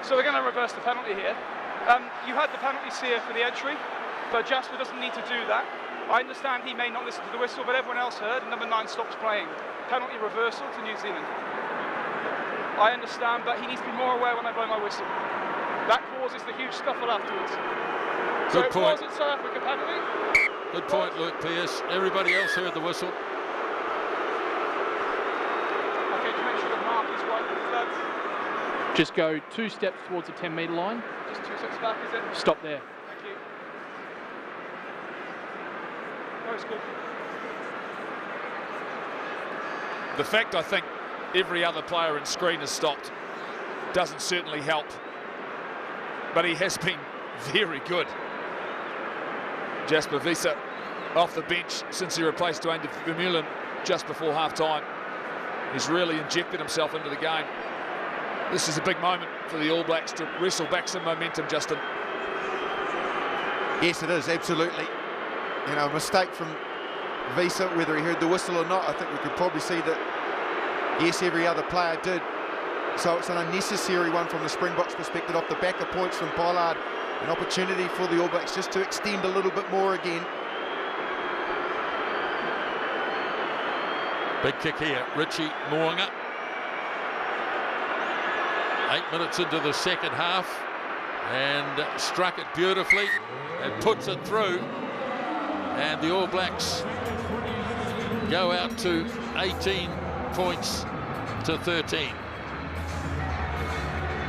So we're going to reverse the penalty here. You had the penalty here for the entry, but Jasper doesn't need to do that. I understand he may not listen to the whistle, but everyone else heard, and number 9 stops playing. Penalty reversal to New Zealand. I understand, but he needs to be more aware when I blow my whistle. That causes the huge scuffle afterwards. Good so point. it was South Africa penalty. Good point, Luke Pearce. Everybody else heard the whistle. Okay, to make sure the mark is right with the lads. Just go 2 steps towards the 10-metre line. Just 2 steps back, is it? Stop there. Thank you. No, it's good. The fact I think every other player in screen has stopped doesn't certainly help, but he has been very good. Jasper Wiese off the bench since he replaced Dwayne de Vermeulen just before half-time. He's really injected himself into the game. This is a big moment for the All Blacks to wrestle back some momentum, Justin. Yes, it is, absolutely. You know, a mistake from Wiese, whether he heard the whistle or not. I think we could probably see that, yes, every other player did So it's an unnecessary one from the Springboks perspective off the back of points from Pollard. An opportunity for the All Blacks just to extend a little bit more again. Big kick here, Richie Mo'unga. 8 minutes into the second half, and struck it beautifully and puts it through, and the All Blacks go out to 18 points to 13.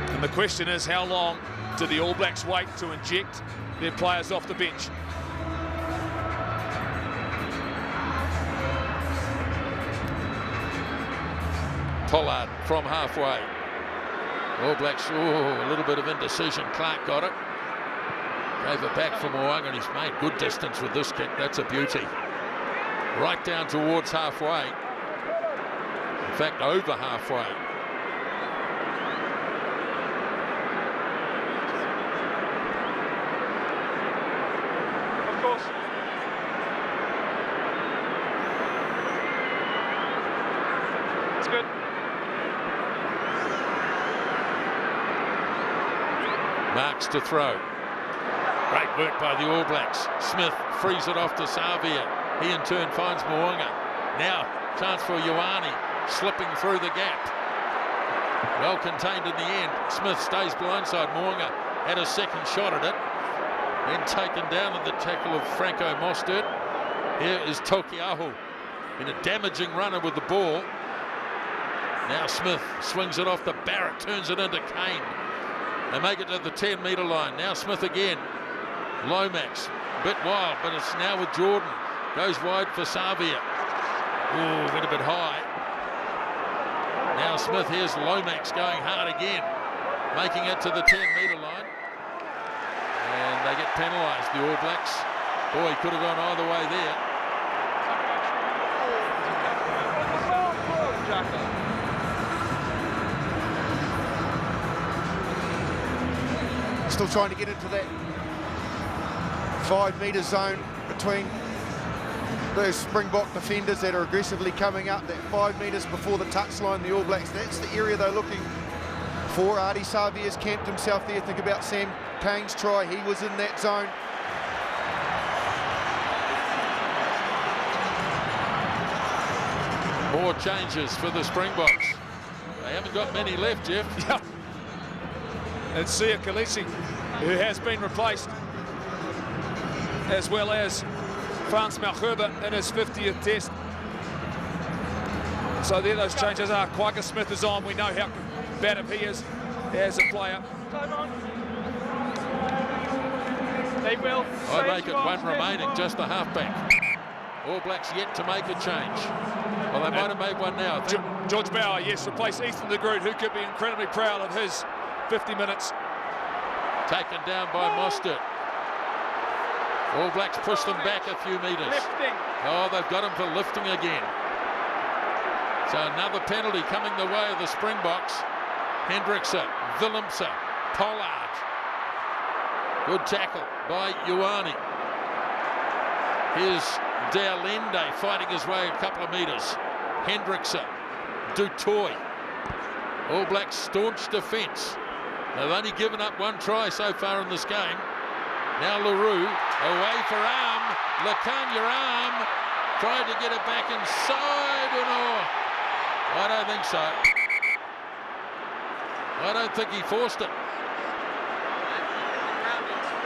And the question is, how long do the All Blacks wait to inject their players off the bench? Pollard from halfway. All Blacks, a little bit of indecision. Clark got it. Gave it back for Mo'unga, and he's made good distance with this kick. That's a beauty. Right down towards halfway. In fact, over halfway. Of course. It's good. Marks to throw. Great work by the All Blacks. Smith frees it off to Savia. He in turn finds Mo'unga. Now chance for Ioane, slipping through the gap. Well contained in the end. Smith stays blindside. Mo'unga had a second shot at it. Then taken down at the tackle of Franco Mostert. Here is Tokiaho in a damaging runner with the ball. Now Smith swings it off to Barrett, turns it into Kane. They make it to the 10-metre line. Now Smith again. Lomax, a bit wild, but it's now with Jordan. Goes wide for Savia. Ooh, went a bit high. Now Smith, here's Lomax going hard again. Making it to the 10-metre line. And they get penalised, the All Blacks. Boy, could have gone either way there. Still trying to get into that 5-metre zone between those Springbok defenders that are aggressively coming up. That 5 metres before the touchline, the All Blacks, that's the area they're looking for. Ardie Savia's camped himself there. Think about Sam Kane's try. He was in that zone. More changes for the Springboks. They haven't got many left, Jeff. And Sia Khaleesi, who has been replaced, as well as Frans Malherbe in his 50th test. So there those changes are. Kwagga Smith is on. We know how combative he is as a player. Time on. They will. I make it one remaining, just the halfback. All Blacks yet to make a change. Well, they might have made one now. George Bauer, yes, replaced Ethan de Groot, who could be incredibly proud of his 50 minutes. Taken down by Mostert. All Blacks push them back a few metres. Lifting. Oh, they've got him for lifting again. So another penalty coming the way of the Springboks. Hendrickse, Willemse, Pollard. Good tackle by Ioane. Here's Dealende fighting his way a couple of metres. Hendrickse, Dutoy. All Blacks staunch defence. They've only given up one try so far in this game. Now LaRue away for arm. Lekanya arm tried to get it back inside. Oh no, I don't think so. I don't think he forced it.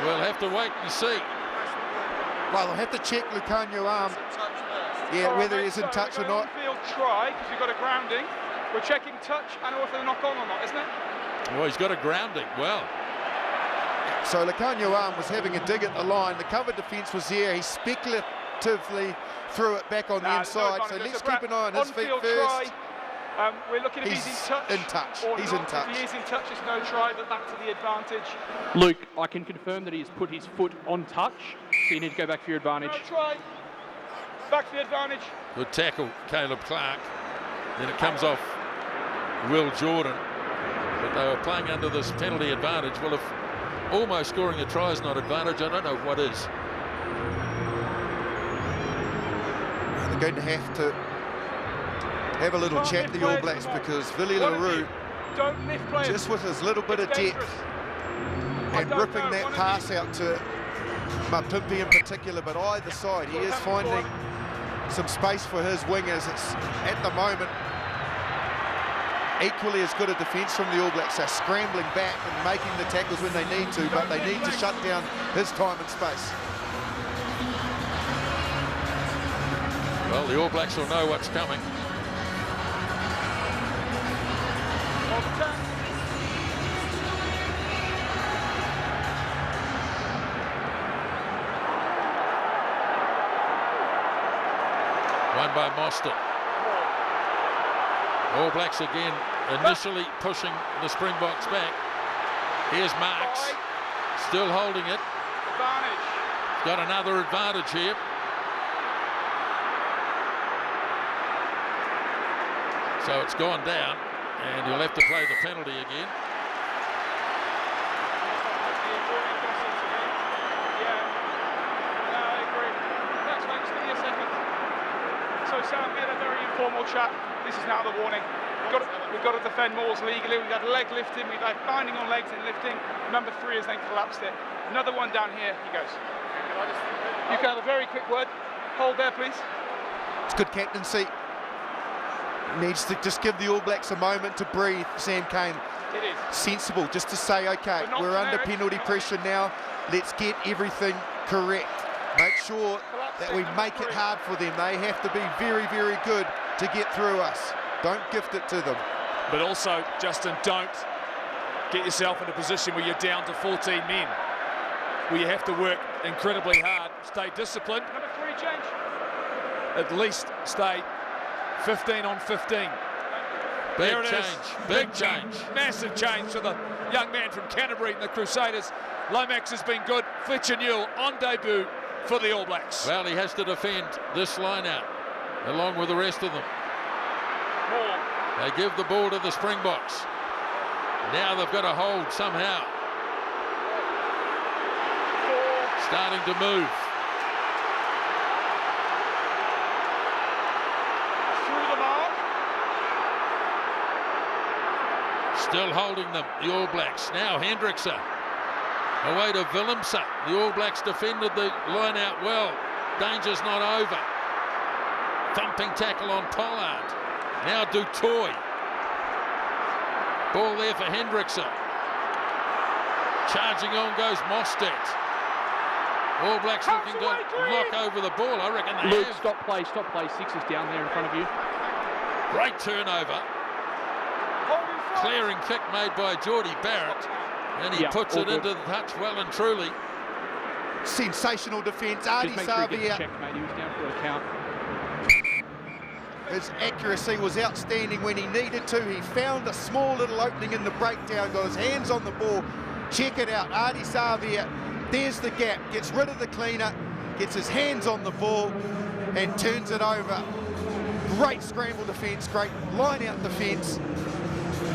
We'll have to wait and see. Well, they'll have to check Lucanio's arm. Yeah, whether he's in touch or not. Field try, because you've got a grounding. We're checking touch and also knock on or not, isn't it? Well, he's got a grounding. Well. So Lucanio's arm was having a dig at the line. The cover defence was there. He speculatively threw it back on the inside. So let's keep an eye on his feet first. We're looking if he's in touch. In touch. He's in touch. If he is in touch, it's no try, but back to the advantage. Luke, I can confirm that he's put his foot on touch, so you need to go back for your advantage. No try. Back to the advantage. Good tackle, Caleb Clark. Then it comes off Will Jordan. But they were playing under this penalty advantage. Well, if almost scoring a try is not advantage, I don't know what is. They're going to have a little chat, the All Blacks, because Willie LaRue Don't lift players. Just with his little bit of depth and ripping that pass out to Mapimpi in particular, but either side, he is finding some space for his wingers. It's, at the moment, equally as good a defence from the All Blacks. They're scrambling back and making the tackles when they need to, but they need to shut down his time and space. Well, the All Blacks will know what's coming. Won by Mostert. All Blacks again initially pushing the Springboks back. Here's Marks, still holding it. He's got another advantage here. So it's gone down, and you'll have to play the penalty again. So Sam, we had a very informal chat. This is now the warning. We've got to defend Moores legally. We've had leg lifting, we've had binding on legs and lifting. Number 3 has then collapsed it. Another one down here, he goes. You can have a very quick word. Hold there, please. It's good captaincy. Needs to just give the All Blacks a moment to breathe, Sam Cane. It is. Sensible, just to say, okay, we're under penalty pressure now. Let's get everything correct. Make sure that we make it hard for them. They have to be very, very good to get through us. Don't gift it to them. But also, Justin, don't get yourself in a position where you're down to 14 men, where you have to work incredibly hard. Stay disciplined. Number 3, change. At least stay 15 on 15. Big There it change, is. big change. Massive change for the young man from Canterbury and the Crusaders. Lomax has been good. Fletcher Newell on debut for the All Blacks. Well, he has to defend this line out along with the rest of them. They give the ball to the Springboks. Now they've got to hold somehow. Starting to move. Through the mark. Still holding them, the All Blacks. Now Hendrickson. Away to Willemse. The All Blacks defended the line out well. Danger's not over. Thumping tackle on Pollard. Now Du Toit. Ball there for Hendrickson. Charging on goes Mostert. All Blacks looking to knock over the ball. I reckon they Luke, have. stop play. 6 is down there in front of you. Great turnover. Clearing kick made by Beauden Barrett. And he puts it into the touch well and truly. Sensational defence. Adi Just make sure he gets Savia. checked, mate. He was down for a count. His accuracy was outstanding when he needed to. He found a small little opening in the breakdown, got his hands on the ball. Check it out, Adi Savia. There's the gap, gets rid of the cleaner, gets his hands on the ball and turns it over. Great scramble defence, great line-out defence,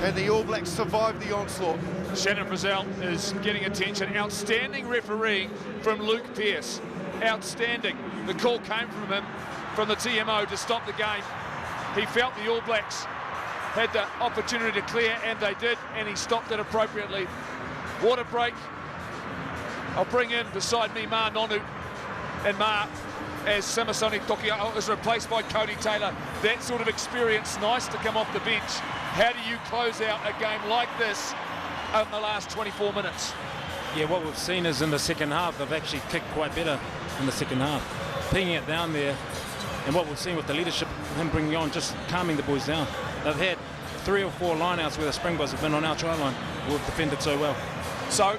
and the All Blacks survived the onslaught. Shannon Frizzell is getting attention. Outstanding refereeing from Luke Pearce. Outstanding. The call came from him, from the TMO, to stop the game. He felt the All Blacks had the opportunity to clear, and they did, and he stopped it appropriately. Water break. I'll bring in beside me Ma Nonu, and Ma, as Samasoni Tokiao is replaced by Cody Taylor. That sort of experience, nice to come off the bench. How do you close out a game like this in the last 24 minutes? Yeah, what we've seen is in the second half, they've actually kicked quite better in the second half. Pinging it down there, and what we've seen with the leadership, him bringing on, just calming the boys down. They've had 3 or 4 lineouts where the Springboks have been on our try line. We've defended so well. So,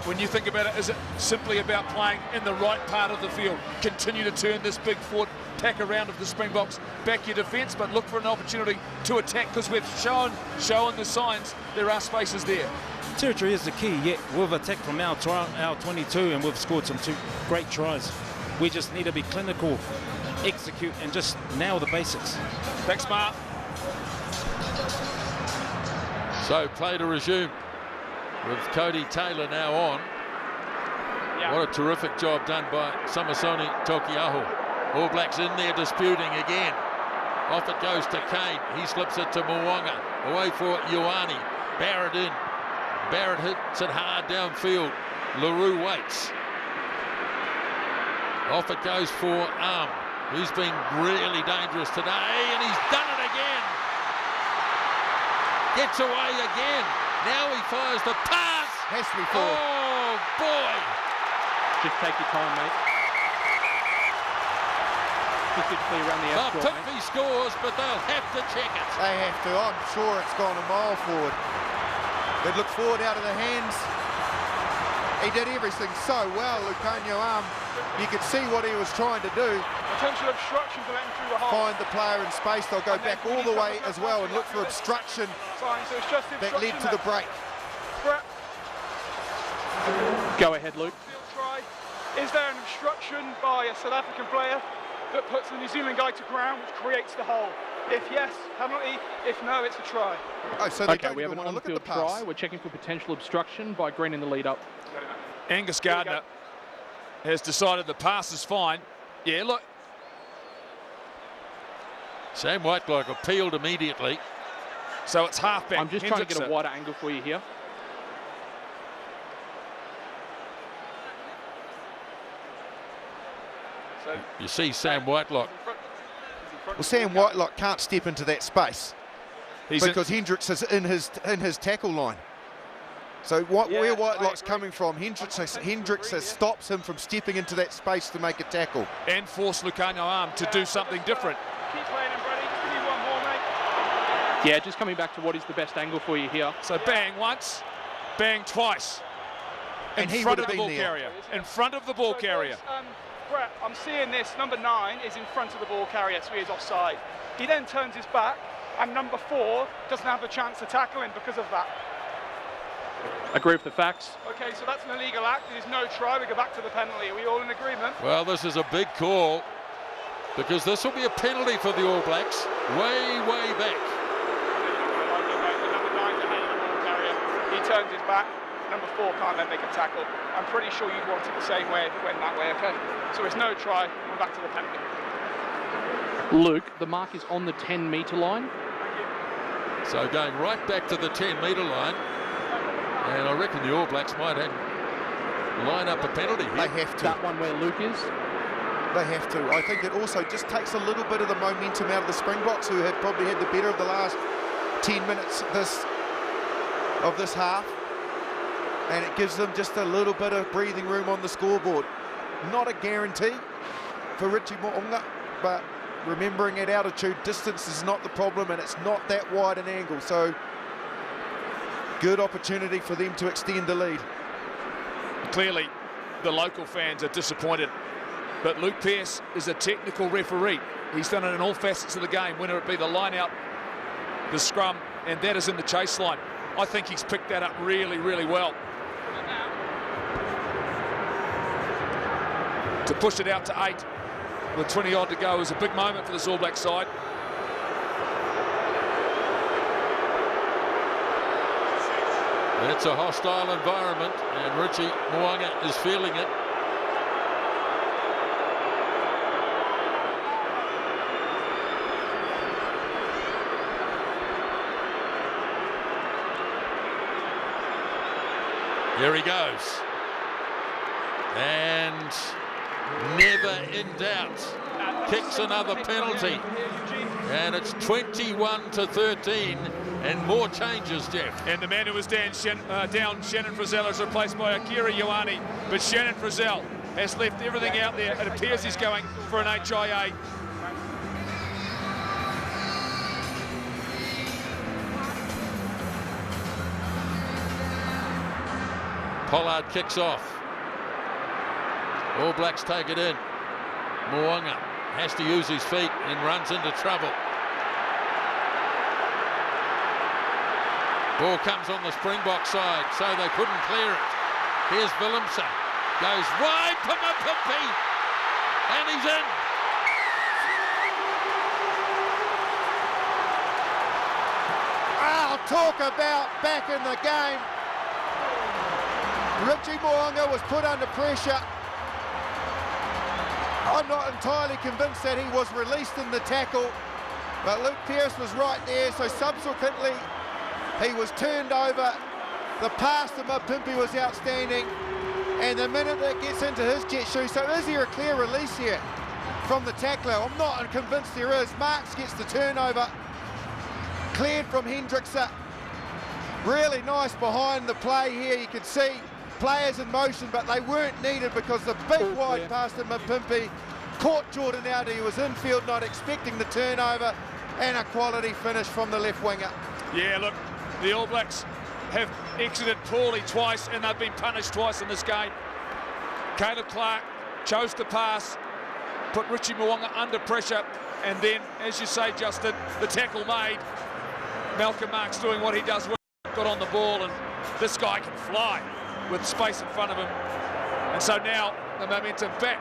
when you think about it, is it simply about playing in the right part of the field? Continue to turn this big forward pack around of the Springboks, back your defence, but look for an opportunity to attack, because we've shown the signs there are spaces there. Territory is the key, yet we've attacked from our 22 and we've scored some 2 great tries. We just need to be clinical, execute, and just nail the basics. Thanks, Mark. So play to resume with Cody Taylor now on. What a terrific job done by Samasoni Tokiaho. All Blacks in there disputing again. Off it goes to Kane. He slips it to Mwanga. Away for Ioane. Barrett in. Barrett hits it hard downfield. LaRue waits. Off it goes for who's been really dangerous today, and he's done it again. Gets away again. Now he fires the pass. Has to be forward. Oh, boy. Just take your time, mate. Specifically around the outside. Mapimpi scores, but they'll have to check it. They have to. I'm sure it's gone a mile forward. They look forward out of the hands. He did everything so well, Rieko Ioane. You could see what he was trying to do. Potential obstruction to let him through the hole. Find the player in space. They'll go back all the way as well and look for obstruction Fine, so it's just that led to the break. Brett, Go ahead, Luke. try. Is there an obstruction by a South African player that puts the New Zealand guy to ground, which creates the hole? If yes, penalty. If no, it's a try. Oh, so they Okay, don't we have even an want to look at the on-field pass. try. We're checking for potential obstruction by Green in the lead up. Angus Gardner has decided the pass is fine. Yeah, look. Sam Whitelock appealed immediately. So it's halfback. I'm just trying to get a Hendrickson. wider angle for you here. So You see Sam Whitelock. Well, Sam Whitelock can't step into that space He's in- because Hendricks is in his tackle line. So where Whitelock's coming from, Hendricks stops him from stepping into that space to make a tackle. and force Rieko Ioane to do something different. keep playing him, Brady. Just give me one more, mate. Yeah, just coming back to what is the best angle for you here. So bang once, bang twice. In And he front would of have the ball been there. carrier. In front of the ball So, carrier. boys, Brett, I'm seeing this. Number 9 is in front of the ball carrier, so he is offside. He then turns his back, and number 4 doesn't have a chance to tackle him because of that. Agree with the facts. Okay, so that's an illegal act. There's no try. We go back to the penalty. Are we all in agreement? Well, this is a big call because this will be a penalty for the All Blacks. Way, way back. Number 9's ahead of the ball carrier. He turns his back. Number 4 can't then make a tackle. I'm pretty sure you'd want it the same way if it went that way, okay? So it's no try. We're back to the penalty. Luke, the mark is on the 10-metre line. So going right back to the 10-metre line. And I reckon the All Blacks might line up a penalty They here. have to. That one where Luke is. They have to. I think it also just takes a little bit of the momentum out of the Springboks, who have probably had the better of the last 10 minutes of this half. And it gives them just a little bit of breathing room on the scoreboard. Not a guarantee for Richie Mo'unga, but remembering at altitude, distance is not the problem, and it's not that wide an angle. So good opportunity for them to extend the lead. Clearly, the local fans are disappointed. But Luke Pearce is a technical referee. He's done it in all facets of the game, whether it be the line out, the scrum, and that is in the chase line. I think he's picked that up really, really well. To push it out to 8 with 20 odd to go is a big moment for this All Black side. It's a hostile environment, and Richie Mo'unga is feeling it. Here he goes. And never in doubt. Kicks another penalty. And it's 21-13. And more changes, Jeff. And the man who was down, Shannon Frizzell, is replaced by Rieko Ioane. But Shannon Frizzell has left everything out there. It appears he's going for an HIA. Pollard kicks off. All Blacks take it in. Mo'unga has to use his feet and runs into trouble. Ball comes on the Springbok side, so they couldn't clear it. Here's Willemse. Goes wide to Mapimpi. And he's in. I'll talk about back in the game. Richie Mo'unga was put under pressure. I'm not entirely convinced that he was released in the tackle, but Luke Pearce was right there, so subsequently He was turned over. The pass to Mapimpi was outstanding. And the minute that gets into his jet shoe, so is there a clear release here from the tackler? I'm not convinced there is. Marks gets the turnover. Cleared from Hendrickse. Really nice behind the play here. You can see players in motion, but they weren't needed because the big wide pass to Mapimpi caught Jordan out. He was infield, not expecting the turnover, and a quality finish from the left winger. Yeah, look, the All Blacks have exited poorly twice, and they've been punished twice in this game. Caleb Clark chose to pass, put Richie Mo'unga under pressure, and then, as you say, Justin, the tackle made. Malcolm Marx doing what he does well, got on the ball, and this guy can fly with space in front of him. And so now the momentum back.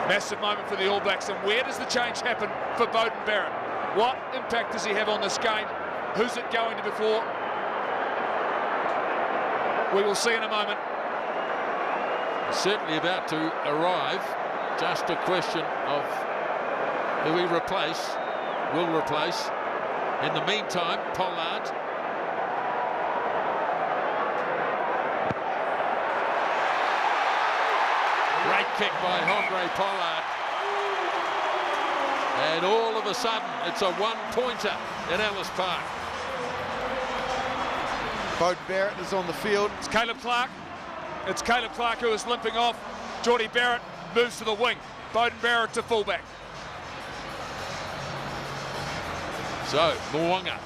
Massive moment for the All Blacks, and where does the change happen for Beauden Barrett? What impact does he have on this game? Who's it going to before? We will see in a moment. Certainly about to arrive. Just a question of who we will replace. In the meantime, Pollard. Great kick by Andre Pollard. And all of a sudden, it's a one-pointer in Ellis Park. Beauden Barrett is on the field. It's Caleb Clark. It's Caleb Clark who is limping off. Geordie Barrett moves to the wing. Beauden Barrett to fullback. So, Mo'unga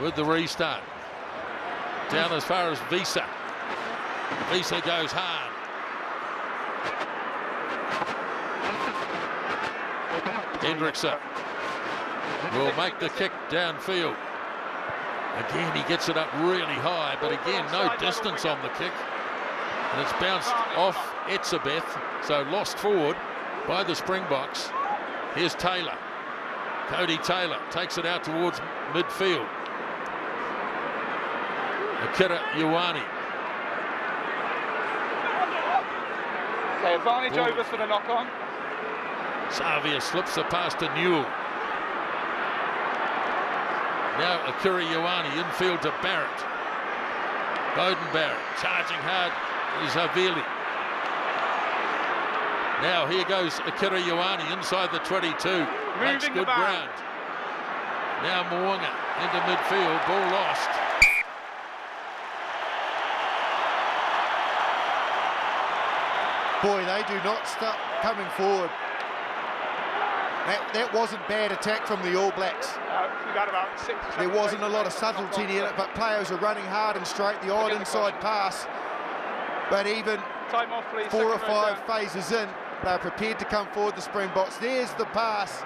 with the restart. Down as far as Visa. Visa goes hard. Hendrickse will make the kick downfield. Again, he gets it up really high, but again, no distance on the kick. And it's bounced off Etzebeth, so lost forward by the Springboks. Here's Taylor. Cody Taylor takes it out towards midfield. Rieko Ioane. Okay, advantage over for the knock-on. Savia slips the pass to Newell. Now Rieko Ioane infield to Barrett. Beauden Barrett charging hard is Havili. Now here goes Rieko Ioane inside the 22. Makes good ground. Now Mo'unga into midfield, ball lost. Boy, they do not stop coming forward. That wasn't bad attack from the All Blacks. We got about 6 or 7. There wasn't a lot of subtlety in it, but players are running hard and straight. The odd inside pass, but even Time off, please. 4 or 5 phases in, they're prepared to come forward, the Springboks. There's the pass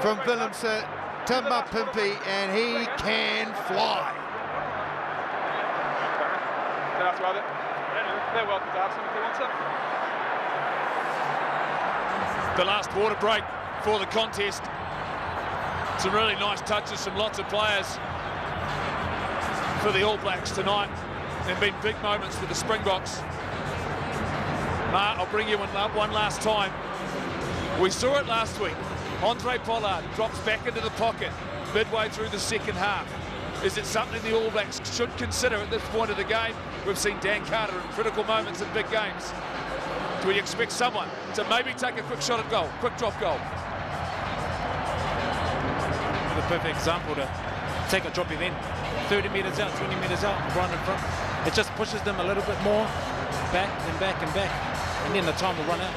from Willemse to Mapimpi, and he can fly. That's about it. They're welcome to have some if they want some. The last water break for the contest. Some really nice touches from lots of players for the All Blacks tonight, and been big moments for the Springboks. Mark, I'll bring you one last time. We saw it last week. Andre Pollard drops back into the pocket midway through the second half. Is it something the All Blacks should consider at this point of the game? We've seen Dan Carter in critical moments in big games. Do we expect someone to maybe take a quick shot at goal, quick drop goal? The perfect example to take a drop event. 30 metres out, 20 metres out, right in front. It just pushes them a little bit more, back and back and back, and then the time will run out.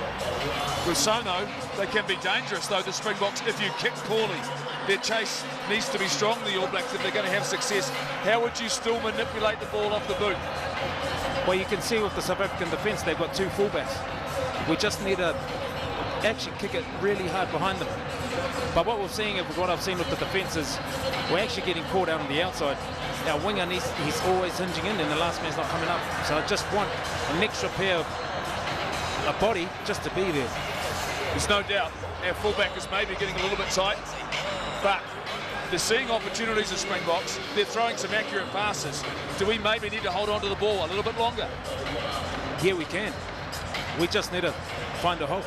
With Sono, they can be dangerous, though, the Springboks, if you kick poorly. Their chase needs to be strong, the All Blacks, if they're going to have success. How would you still manipulate the ball off the boot? Well, you can see with the South African defence, they've got 2 fullbacks. We just need to actually kick it really hard behind them. But what I've seen with the defence is we're actually getting caught out on the outside. Our winger, he's always hinging in, and the last man's not coming up. So I just want an extra pair of a body just to be there. There's no doubt our fullback is maybe getting a little bit tight, but they're seeing opportunities as Springboks. They're throwing some accurate passes. Do we maybe need to hold on to the ball a little bit longer? Yeah, we can. We just need to find a hole.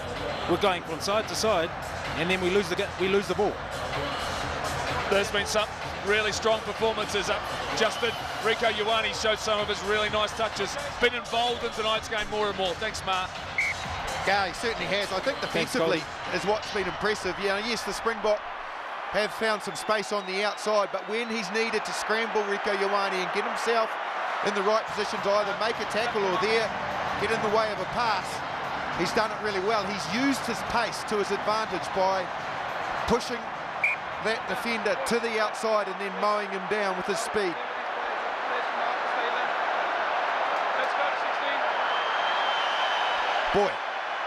We're going from side to side, and then we lose the ball. There's been some really strong performances. Justin, Rieko Ioane showed some of his really nice touches. Been involved in tonight's game more and more. Thanks, Mark. Yeah, he certainly has. I think defensively is what's been impressive. You know, yes, the Springbok have found some space on the outside, but when he's needed to scramble Rieko Ioane and get himself in the right position to either make a tackle or get in the way of a pass, he's done it really well. He's used his pace to his advantage by pushing that defender to the outside and then mowing him down with his speed. Boy,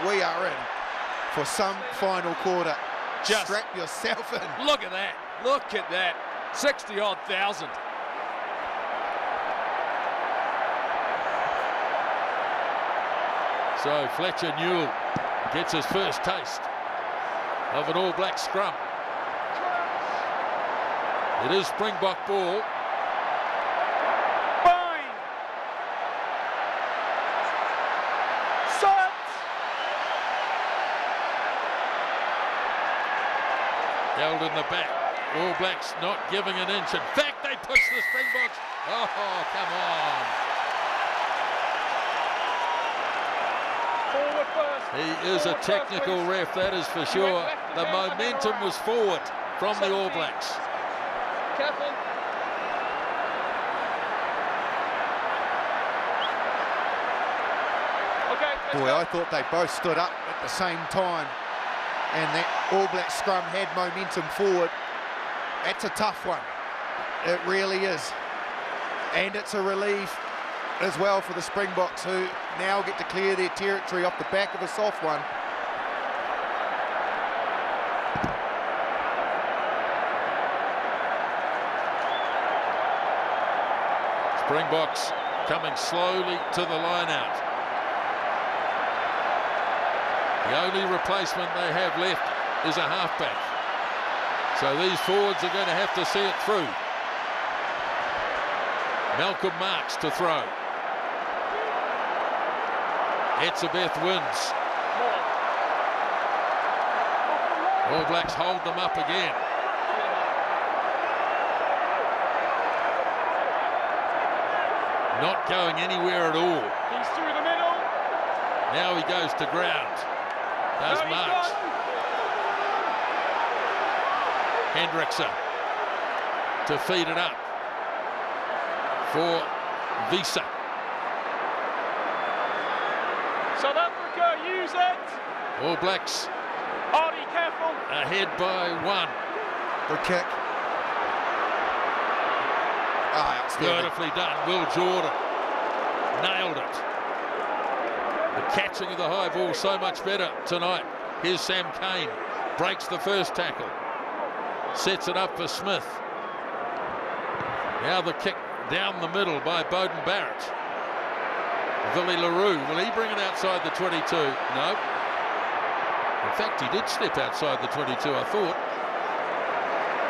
we are in for some final quarter. Just strap yourself in. Look at that. Look at that. 60-odd thousand. So Fletcher Newell gets his first taste of an All Black scrum. It is Springbok ball. Fine. Set. Held in the back. All Blacks not giving an inch. In fact, they push the Springboks. Oh, come on. Forward first. He is a technical ref, that is for sure. The momentum was forward from the All Blacks. Careful. Okay. Boy, I thought they both stood up at the same time, and that All Black scrum had momentum forward. That's a tough one. It really is. And it's a relief as well for the Springboks, who now get to clear their territory off the back of a soft one. Springboks coming slowly to the line out. The only replacement they have left is a halfback. So these forwards are going to have to see it through. Malcolm Marks to throw. Etzebeth wins. All Blacks hold them up again. Not going anywhere at all. He's through the middle. Now he goes to ground. Does Marks. Hendrickson to feed it up for Visa. South Africa, use it. All Blacks Hardy, careful. ahead by one. Good kick. Ah, outstanding. Beautifully done. Will Jordan nailed it. The catching of the high ball so much better tonight. Here's Sam Cane. Breaks the first tackle. Sets it up for Smith. Now the kick down the middle by Beauden Barrett. Willie LaRue, will he bring it outside the 22? No. In fact, he did step outside the 22, I thought.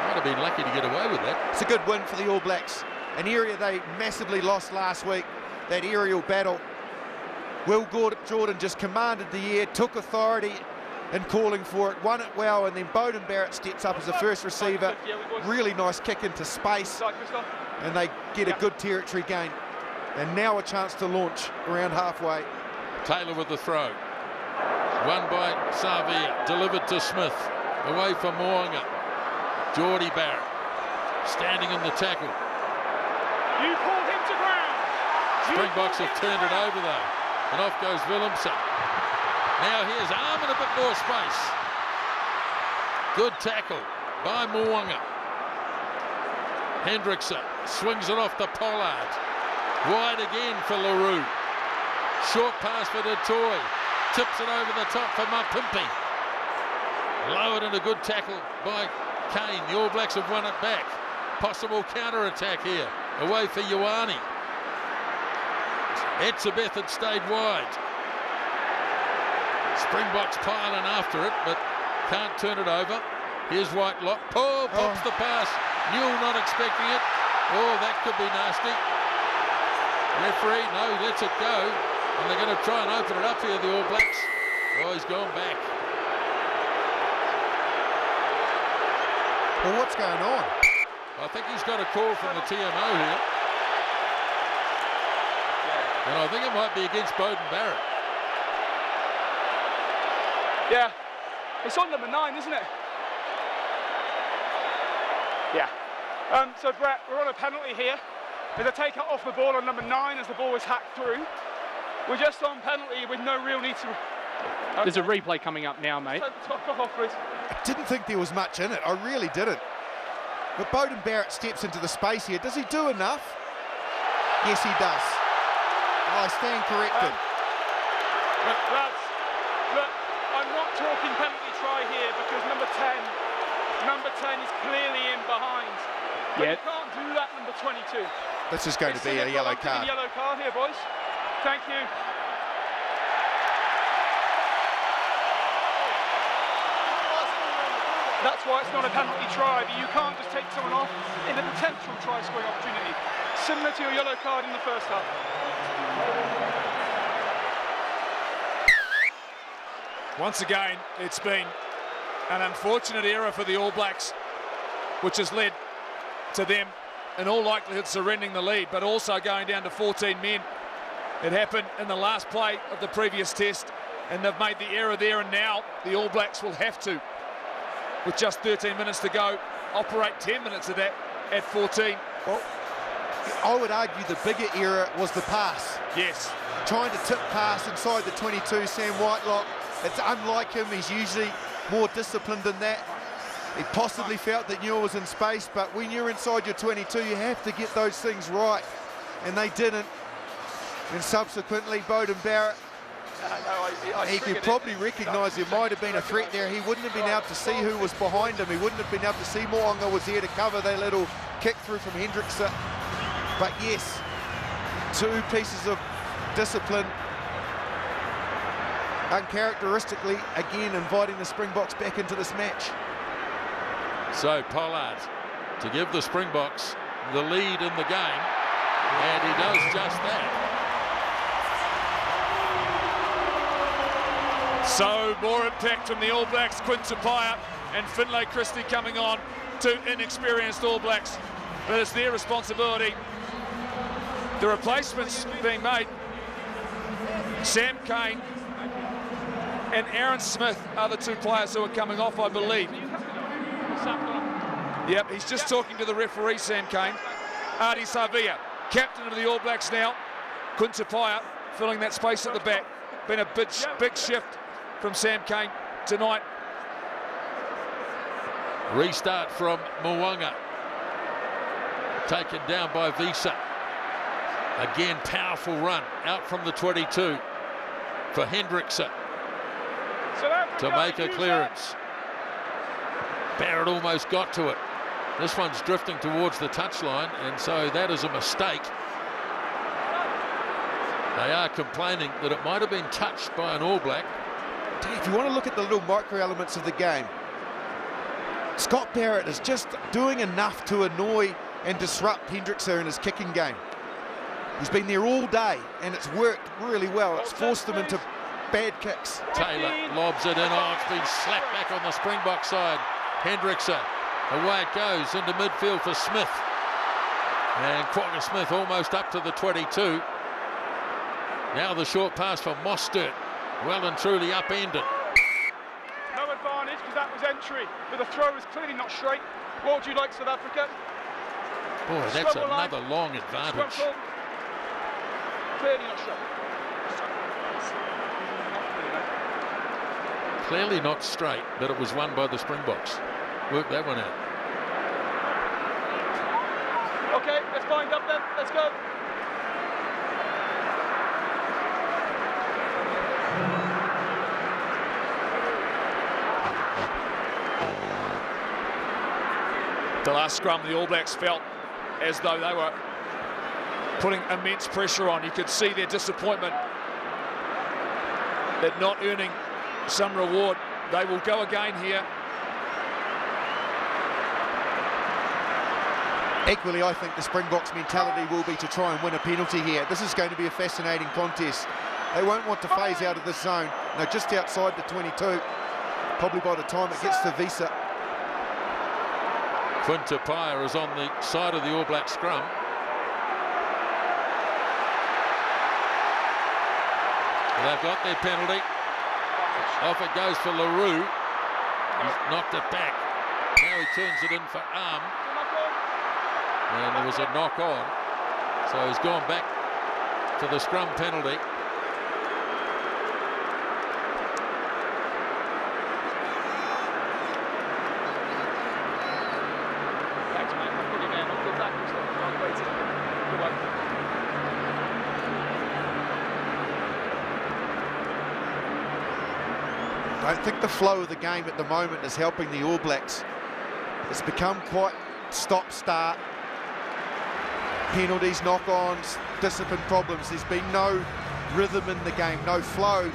Might have been lucky to get away with that. It's a good win for the All Blacks. An area they massively lost last week, that aerial battle. Will Jordan just commanded the air, took authority in calling for it, won it well, and then Beauden Barrett steps up as the first receiver. Really nice kick into space, and they get a good territory gain. And now a chance to launch around halfway. Taylor with the throw. Won by Savia, delivered to Smith. Away from Moanga. Geordie Barrett standing in the tackle. You pulled him to ground. Springboks have turned it over though. And off goes Willemse. Now here's Arm in a bit more space. Good tackle by Moanga. Hendrickson swings it off to Pollard. Wide again for LaRue. Short pass for Detoy. Tips it over the top for Mapimpi. Lowered in a good tackle by Kane. The All Blacks have won it back. Possible counter-attack here. Away for Ioane. Etzebeth had stayed wide. Springboks piling after it, but can't turn it over. Here's Whitelock. Oh, pops the pass. Newell not expecting it. Oh, that could be nasty. Referee, no, he lets it go. And they're going to try and open it up here, the All Blacks. Oh, he's gone back. Well, what's going on? I think he's got a call from the TMO here. And I think it might be against Beauden Barrett. Yeah, it's on number 9, isn't it? Yeah. So Brett, we're on a penalty here. There's a take out off the ball on number 9 as the ball was hacked through. We're just on penalty with no real need to... There's a replay coming up now, mate. Top off, please. I didn't think there was much in it. I really didn't. But Beauden Barrett steps into the space here. Does he do enough? Yes, he does. I stand corrected. Lads, look, I'm not talking penalty try here because number 10 is clearly in behind. But you can't do that, number 22. This is going to be a yellow card. Yellow card here, boys. Thank you. That's why it's not a penalty try, but you can't just take someone off in a potential try-scoring opportunity, similar to your yellow card in the first half. Once again, it's been an unfortunate error for the All Blacks, which has led to them, in all likelihood, surrendering the lead, but also going down to 14 men. It happened in the last play of the previous test, and they've made the error there, and now the All Blacks will have to, with just 13 minutes to go, operate 10 minutes of that at 14. Well, I would argue the bigger error was the pass. Yes. Trying to tip pass inside the 22, Sam Whitelock. It's unlike him. He's usually more disciplined than that. He possibly felt that Newell was in space, but when you're inside your 22, you have to get those things right. And they didn't. And subsequently, Beauden Barrett, he could probably recognise there might have been a threat there. He wouldn't have been able to see who was behind him. He wouldn't have been able to see Mo'unga was there to cover that little kick through from Hendrickson. But yes, 2 pieces of discipline, uncharacteristically, again inviting the Springboks back into this match. So Pollard to give the Springboks the lead in the game, and he does just that. So more impact from the All Blacks, Quinn Tupaia and Finlay Christie coming on, 2 inexperienced All Blacks, but it's their responsibility. The replacements being made, Sam Cane and Aaron Smith are the 2 players who are coming off, I believe. Yep, he's just talking to the referee, Sam Cane. Ardie Savia, captain of the All Blacks now. Quinn Tupaia filling that space at the back. Been a big shift from Sam Cane tonight. Restart from Mo'unga. Taken down by Visa. Again, powerful run out from the 22 for Hendrickson to make a clearance. Barrett almost got to it. This one's drifting towards the touchline, and so that is a mistake. They are complaining that it might have been touched by an All Black. If you want to look at the little micro elements of the game, Scott Barrett is just doing enough to annoy and disrupt Hendrickson in his kicking game. He's been there all day, and it's worked really well. It's forced them into bad kicks. Taylor lobs it in. Oh, it's been slapped back on the Springbok side. Hendrickson, away it goes into midfield for Smith. And Quagga Smith almost up to the 22. Now the short pass for Mostert. Well and truly upended. No advantage because that was entry, but the throw is clearly not straight. What would you like, South Africa? Boy, that's another long advantage. Clearly not straight. Clearly not straight, but it was won by the Springboks. Work that one out. Okay, let's bind up then. Let's go. The last scrum, the All Blacks felt as though they were putting immense pressure on. You could see their disappointment at not earning some reward. They will go again here. Equally, I think the Springboks' mentality will be to try and win a penalty here. This is going to be a fascinating contest. They won't want to phase out of this zone. No, just outside the 22, probably by the time it gets to Visa. Funtapaya is on the side of the All Black scrum. They've got their penalty. Off it goes for LaRue. He's knocked it back. Now he turns it in for arm. And there was a knock on. So he's gone back to the scrum penalty. I don't think the flow of the game at the moment is helping the All Blacks. It's become quite stop-start. Penalties, knock-ons, discipline problems. There's been no rhythm in the game, no flow.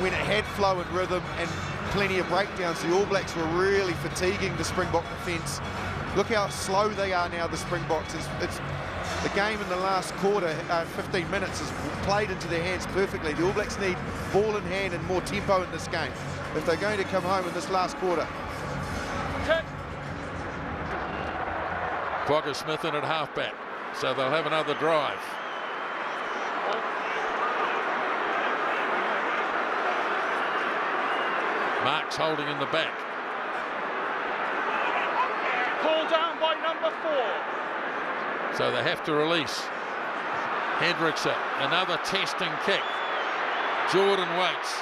When it had flow and rhythm and plenty of breakdowns, the All Blacks were really fatiguing the Springbok defence. Look how slow they are now, the Springboks. It's the game in the last quarter, 15 minutes, is played into their hands perfectly. The All Blacks need ball in hand and more tempo in this game if they're going to come home in this last quarter. Quagga Smith in at halfback, so they'll have another drive. Marks holding in the back. Pulled down by number 4. So they have to release. Hendrickson, another testing kick. Jordan waits.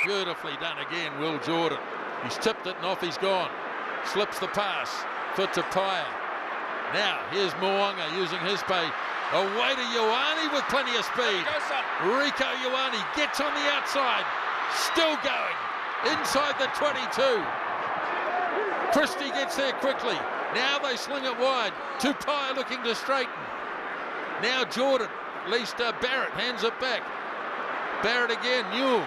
Beautifully done again, Will Jordan. He's tipped it and off he's gone. Slips the pass for Tapia. Now here's Mo'unga using his pay. Away to Ioane with plenty of speed. Rieko Ioane gets on the outside. Still going. Inside the 22. Christie gets there quickly. Now they sling it wide. Tapia looking to straighten. Now Jordan, at least Barrett hands it back. Barrett again, Newell.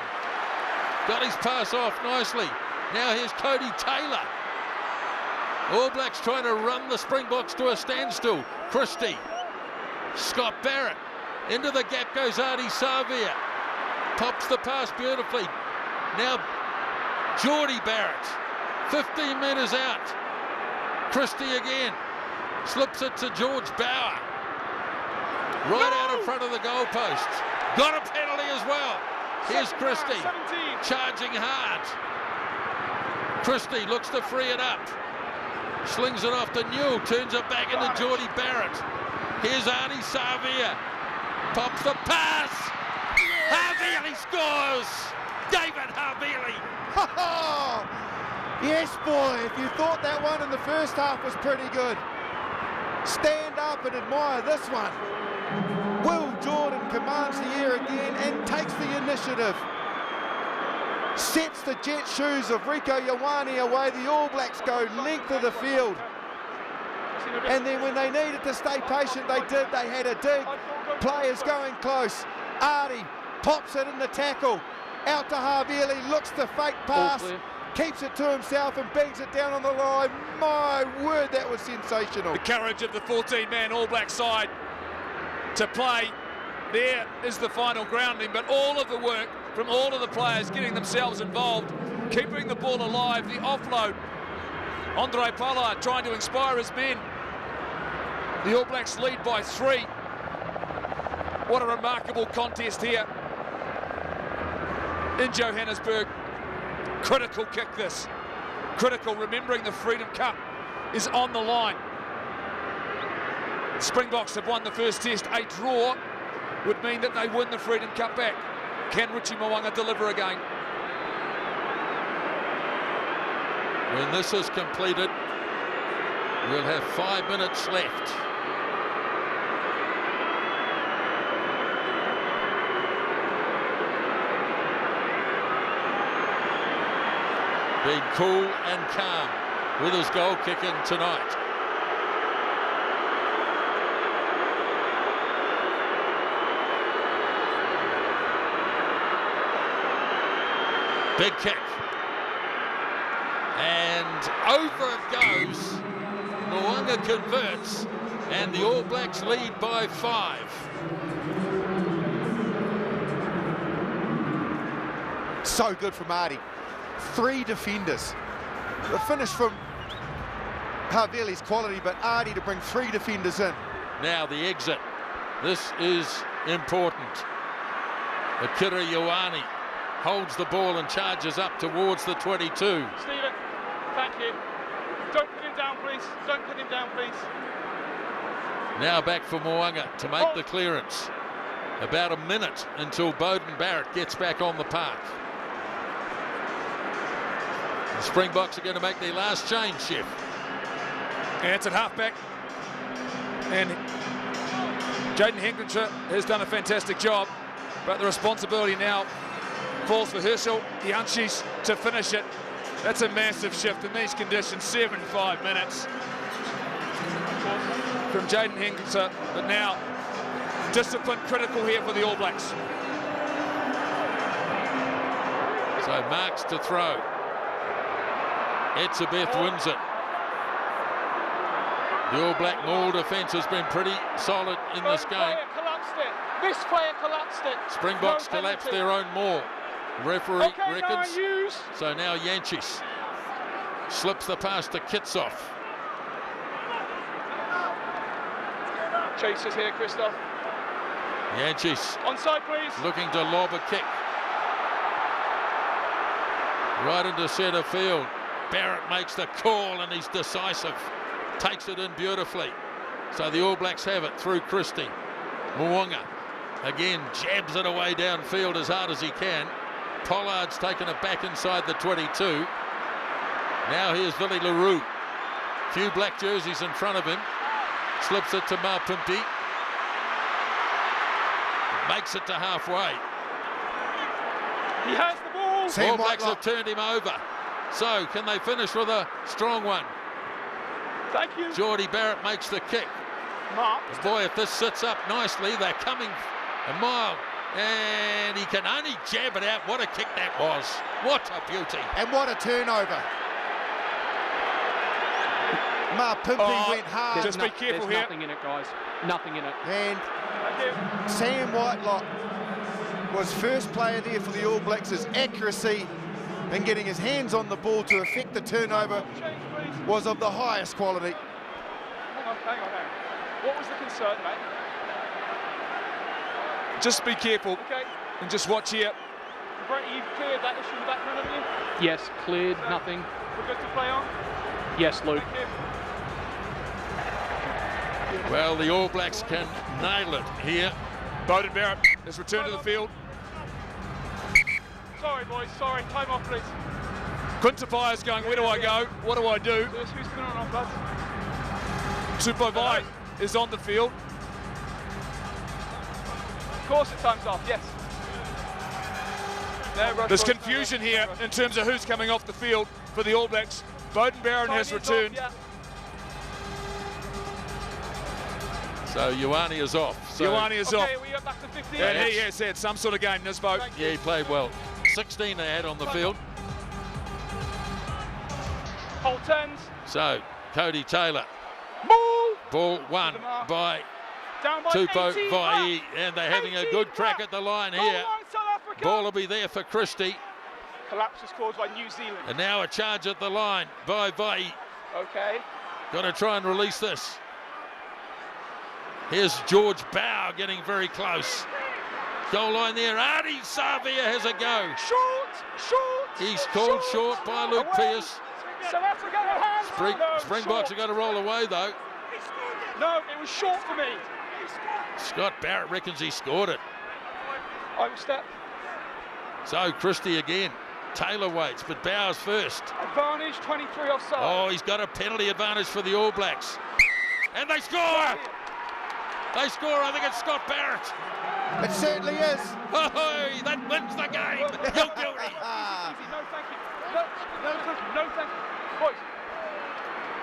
Got his pass off nicely. Now here's Cody Taylor. All Blacks trying to run the Springboks to a standstill. Christie. Scott Barrett. Into the gap goes Artie Savia. Pops the pass beautifully. Now Geordie Barrett. 15 metres out. Christie again. Slips it to George Bauer. Right out in front of the goalposts. Got a penalty as well. Here's Christie. Charging hard. Christie looks to free it up. Slings it off to Newell. Turns it back into Geordie Barrett. Here's Artie Savia. Pops the pass. Havili scores. David Havili. Yes, boy, if you thought that one in the first half was pretty good, stand up and admire this one. Will Jordan commands the air again and takes the initiative. Sets the jet shoes of Rieko Ioane away. The All Blacks go length of the field. And then when they needed to stay patient, they did. They had a dig. Players going close. Artie pops it in the tackle. Out to Havili, looks to fake pass. Keeps it to himself and bangs it down on the line. My word, that was sensational. The courage of the 14-man All Black side to play. There is the final grounding, but all of the work from all of the players getting themselves involved, keeping the ball alive, the offload. Andre Pallard trying to inspire his men. The All Blacks lead by 3. What a remarkable contest here in Johannesburg. Critical kick this. Critical, remembering the Freedom Cup is on the line. Springboks have won the first test. A draw would mean that they win the Freedom Cup back. Can Richie Mo'unga deliver again? When this is completed, we'll have 5 minutes left. Being cool and calm with his goal kicking tonight. Big kick. And over it goes. Mo'unga converts, and the All Blacks lead by 5. So good from Artie. 3 defenders. The finish from Havili's quality, but Artie to bring 3 defenders in. Now the exit. This is important. Rieko Ioane holds the ball and charges up towards the 22. Stephen, thank you. Don't put him down, please. Don't put him down, please. Now back for Mo'unga to make the clearance. About a minute until Beauden Barrett gets back on the park. The Springboks are going to make their last change shift. And it's at halfback. And Jaden Henkinscher has done a fantastic job, but the responsibility now falls for Herschel Janschis to finish it. That's a massive shift in these conditions, 75 minutes from Jaden Henkinscher, but now discipline critical here for the All Blacks. So Marks to throw. Etzebeth wins it. The All Black maul defence has been pretty solid in this game. This player collapsed it. Springboks collapsed their own maul. Referee reckons. No, so now Janschis slips the pass to Kitsoff. Chasers here, Christoph. Janschis Onside, please. looking to lob a kick. Right into centre field. Barrett makes the call and he's decisive. Takes it in beautifully. So the All Blacks have it through Christie. Mo'unga again jabs it away downfield as hard as he can. Pollard's taken it back inside the 22. Now here's Willie LaRue. Few black jerseys in front of him. Slips it to Mapimpi. Makes it to halfway. He has the ball. All Blacks have turned him over. So can they finish with a strong one? Thank you. Beauden Barrett makes the kick. Mark. Boy, if this sits up nicely, they're coming a mile. And he can only jab it out. What a kick that was. What a beauty. And what a turnover. Mapimpi went hard. Just be careful here. There's nothing in it, guys. Nothing in it. And Sam Whitelock was first player there for the All Blacks. His accuracy and getting his hands on the ball to effect the turnover was of the highest quality. Hang on. What was the concern, mate? Just be careful Okay. and just watch here. Brett, you've cleared that issue with that front of you? Yes, cleared, nothing. We're good to play on? Yes, Luke. Thank you. Well, the All Blacks can nail it here. Beauden Barrett has returned to the field. Sorry, boys. Sorry. Time off, please. Quintapire's going, where do I go? What do I do? Who's coming on off, lads? Tupovai is on the field. Of course it time's off, yes. No rush, There's boys, confusion no here rush. in terms of who's coming off the field for the All Blacks. Beauden Barrett Time has is returned. off, yeah. So Ioane is off. So Ioane is off. Okay, we are back to 15. And he has had some sort of game, Nisbo. yeah, he played well. 16 they had on the field. Hold turns. So Cody Taylor. Ball won by Down by Tupovai, 18. and they're having a good crack at the line Goal here. line, South Africa. Ball will be there for Christie. Collapse is caused by New Zealand. And now a charge at the line by Vai. Okay. Got to try and release this. Here's George Bow getting very close. Goal line there. Artie Savia has a go. Short. He's called short by Luke Away. Pearce. South Africa hands. Springboks have got to roll away though. No, it was short for me. Scott Barrett reckons he scored it. I will step. So Christie again. Taylor waits, but Bowers first. Advantage, 23 offside. Oh, he's got a penalty advantage for the All Blacks. And they score! They score, I think it's Scott Barrett. It certainly is. Oh, that wins the game. You're guilty. No, thank you. No, thank you. Boys.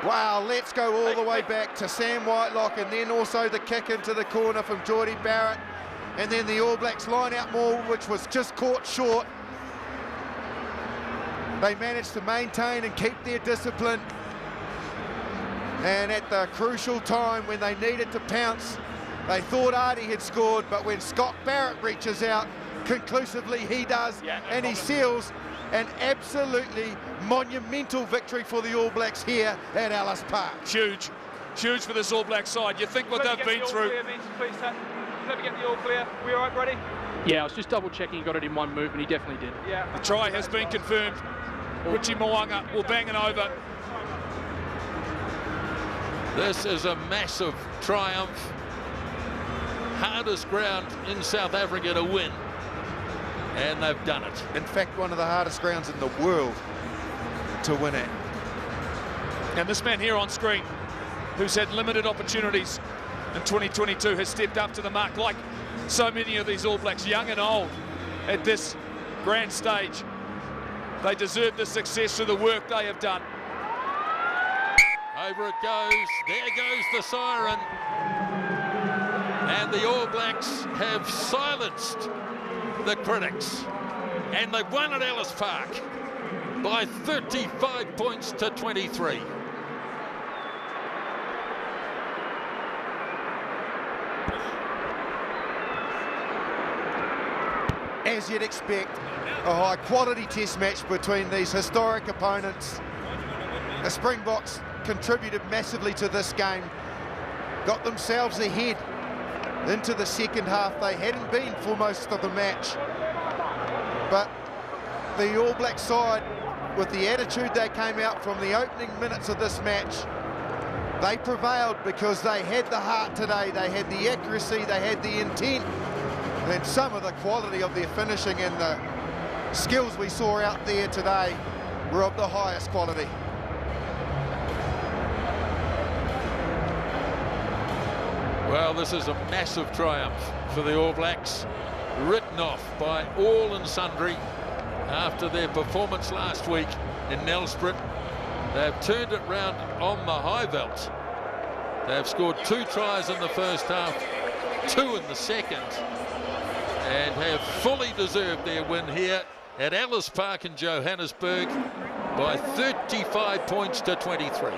Wow, let's go all the way back to Sam Whitelock, and then also the kick into the corner from Beauden Barrett, and then the All Blacks line out maul, which was just caught short. They managed to maintain and keep their discipline, and at the crucial time when they needed to pounce, they thought Artie had scored, but when Scott Barrett reaches out conclusively, he does, and he seals an absolutely monumental victory for the All Blacks here at Ellis Park. Huge. Huge for this All Black side. You think what they've been through. Please, let me get the all clear. We all right, Brady? Yeah, I was just double checking he got it in one move, and he definitely did. Yeah. The try has been confirmed. Richie Mo'unga will bang it over. This is a massive triumph. Hardest ground in South Africa to win. And they've done it. In fact, one of the hardest grounds in the world to win at. And this man here on screen, who's had limited opportunities in 2022, has stepped up to the mark like so many of these All Blacks, young and old, at this grand stage. They deserve the success of the work they have done. Over it goes. There goes the siren. And the All Blacks have silenced the critics. And they've won at Ellis Park by 35 points to 23. As you'd expect, a high-quality test match between these historic opponents. The Springboks contributed massively to this game, got themselves ahead into the second half. They hadn't been for most of the match, but the All Black side, with the attitude they came out from the opening minutes of this match, they prevailed because they had the heart today, they had the accuracy, they had the intent, and some of the quality of their finishing and the skills we saw out there today were of the highest quality. Well, this is a massive triumph for the All Blacks, written off by all and sundry after their performance last week in Nelspruit. They've turned it round on the high veld. They've scored 2 tries in the first half, 2 in the second, and have fully deserved their win here at Ellis Park in Johannesburg by 35 points to 23.